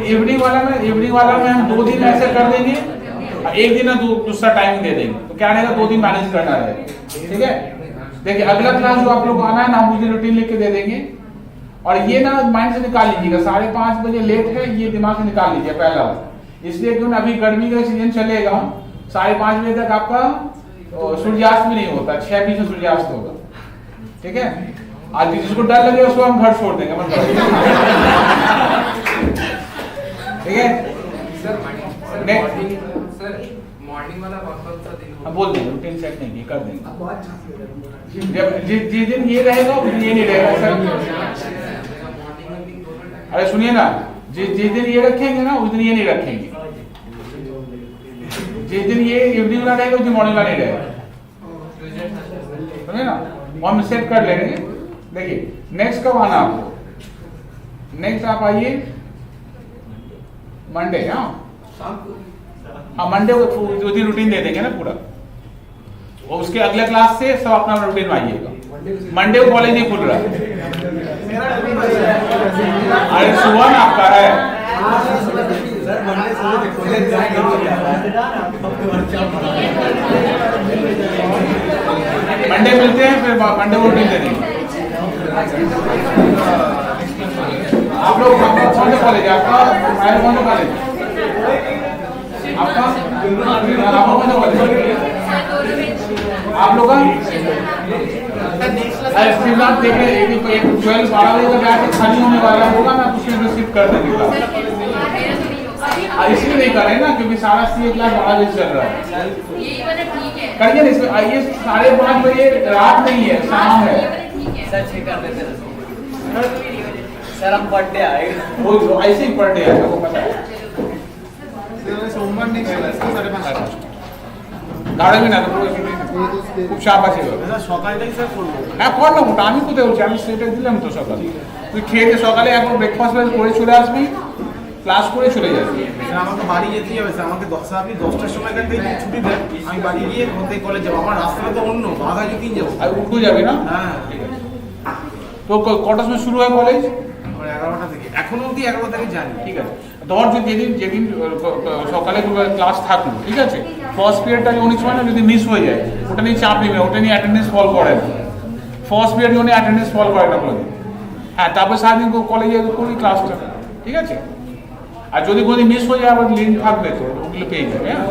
इवनिंग वाला में हम 2 दिन ऐसे कर देंगे, एक दिन ना दूसरा टाइम दे देंगे, तो क्या रहेगा 2 दिन मैनेज करना रहेगा, ठीक है। देखिए अगला क्लास जो आप लोग को आना है ना, हम उस दिन रूटीन लिख के दे देंगे, और ये ना माइंड से निकाल लीजिएगा 5:30 बजे लेट है, ये दिमाग से निकाल लीजिए पहला, इसलिए क्यों अभी गर्मी का सीजन चलेगा, 5:30 बजे तक आपका सूर्यास्त भी नहीं होता, 6:20 में सूर्यास्त होगा, ठीक है। आज जिसको डर लगे उसको हम घर छोड़ देंगे, ठीक है। मॉर्निंग वाला बहुत सा दिन हम बोल देंगे, रूटीन सेट नहीं कर देंगे, अब बहुत चाहते हैं जब जिस दिन ये रहेगा उस दिन ये नहीं रहेगा सर। अरे सुनिए ना, जिस दिन ये रखेंगे ना उस दिन ये नहीं रखेंगे, जिस दिन ये इवनिंग वाला रहेगा उस दिन मॉर्निंग वाला नहीं रहेगा, समझे ना, वो हम सेट कर लेंगे। देखिए नेक्स्ट कब आना आपको, नेक्स्ट आप आइए मंडे, हाँ मंडे को उस दिन रूटीन दे देंगे ना पूरा, और उसके अगले क्लास से सब अपना रूटीन में आइएगा। मंडे को कॉलेज नहीं खुल रहा है, अरे सुबह में आपका है, मंडे मिलते हैं, फिर मंडे को रूटीन दे देंगे। आप लोग कौन सा कॉलेज है आपका, कौन सा कॉलेज आपका, कौन सा कॉलेज आप लोग का, देखे 12 बजे का बैच खाली होने वाला होगा ना, उसमें रिसीव कर देंगे, इसलिए नहीं कर रहे ना क्योंकि सारा सीए क्लास 12 बजे चल रहा है, करिए ना इसमें, आइए 5:30 बजे रात नहीं है, शाम है, सर हम बर्थडे आएगा, वो ऐसे ही पर डे आएगा, वो पता है। सोमवार नेक्स्ट দাঁড়াবি না তো খুব চাপ আছে, সকালটাই স্যার করবো, হ্যাঁ কর না, ওটা আমি কোথায় বলছি, আমি সেটা দিলাম তো সকালে, তুই খেয়ে দিয়ে সকালে একবার ব্রেকফাস্ট করে চলে আসবি, ক্লাস করে চলে যাবি। আমাকে বাড়ি যেতেই হবে স্যার, আমাকে আপনি 10টার সময় ছুটি দেন, আমি বাড়ি গিয়ে ওতে কলেজ যাবো, আমার রাস্তাটা তো অন্য, বাঘা যেতেই যাবো। আর উঠে যাবি না, হ্যাঁ তো কটার সময় শুরু হয় কলেজ, আমার 11টা থেকে, এখনো অবধি 11টা থেকে জানি। ঠিক আছে। ধর যেদিন সকালে ক্লাস থাকলো, ঠিক আছে, ফার্স্ট পিরিয়ডটা অনেক সময় না যদি মিস হয়ে যায়, ওটা নিয়ে চাপ নেবে, ওটা নিয়ে অ্যাটেন্ডেন্স ফল করে না, ফার্স্ট পিরিয়ড নিয়ে অ্যাটেন্ডেন্স ফল করে না কোনোদিন, হ্যাঁ, তারপর সারাদিন কলেজে করি ক্লাসটা, ঠিক আছে। আর যদি কোনোদিন মিস হয়ে যায় আবার লিঙ্ক থাকবে তো ওগুলো পেয়ে যাবে, হ্যাঁ।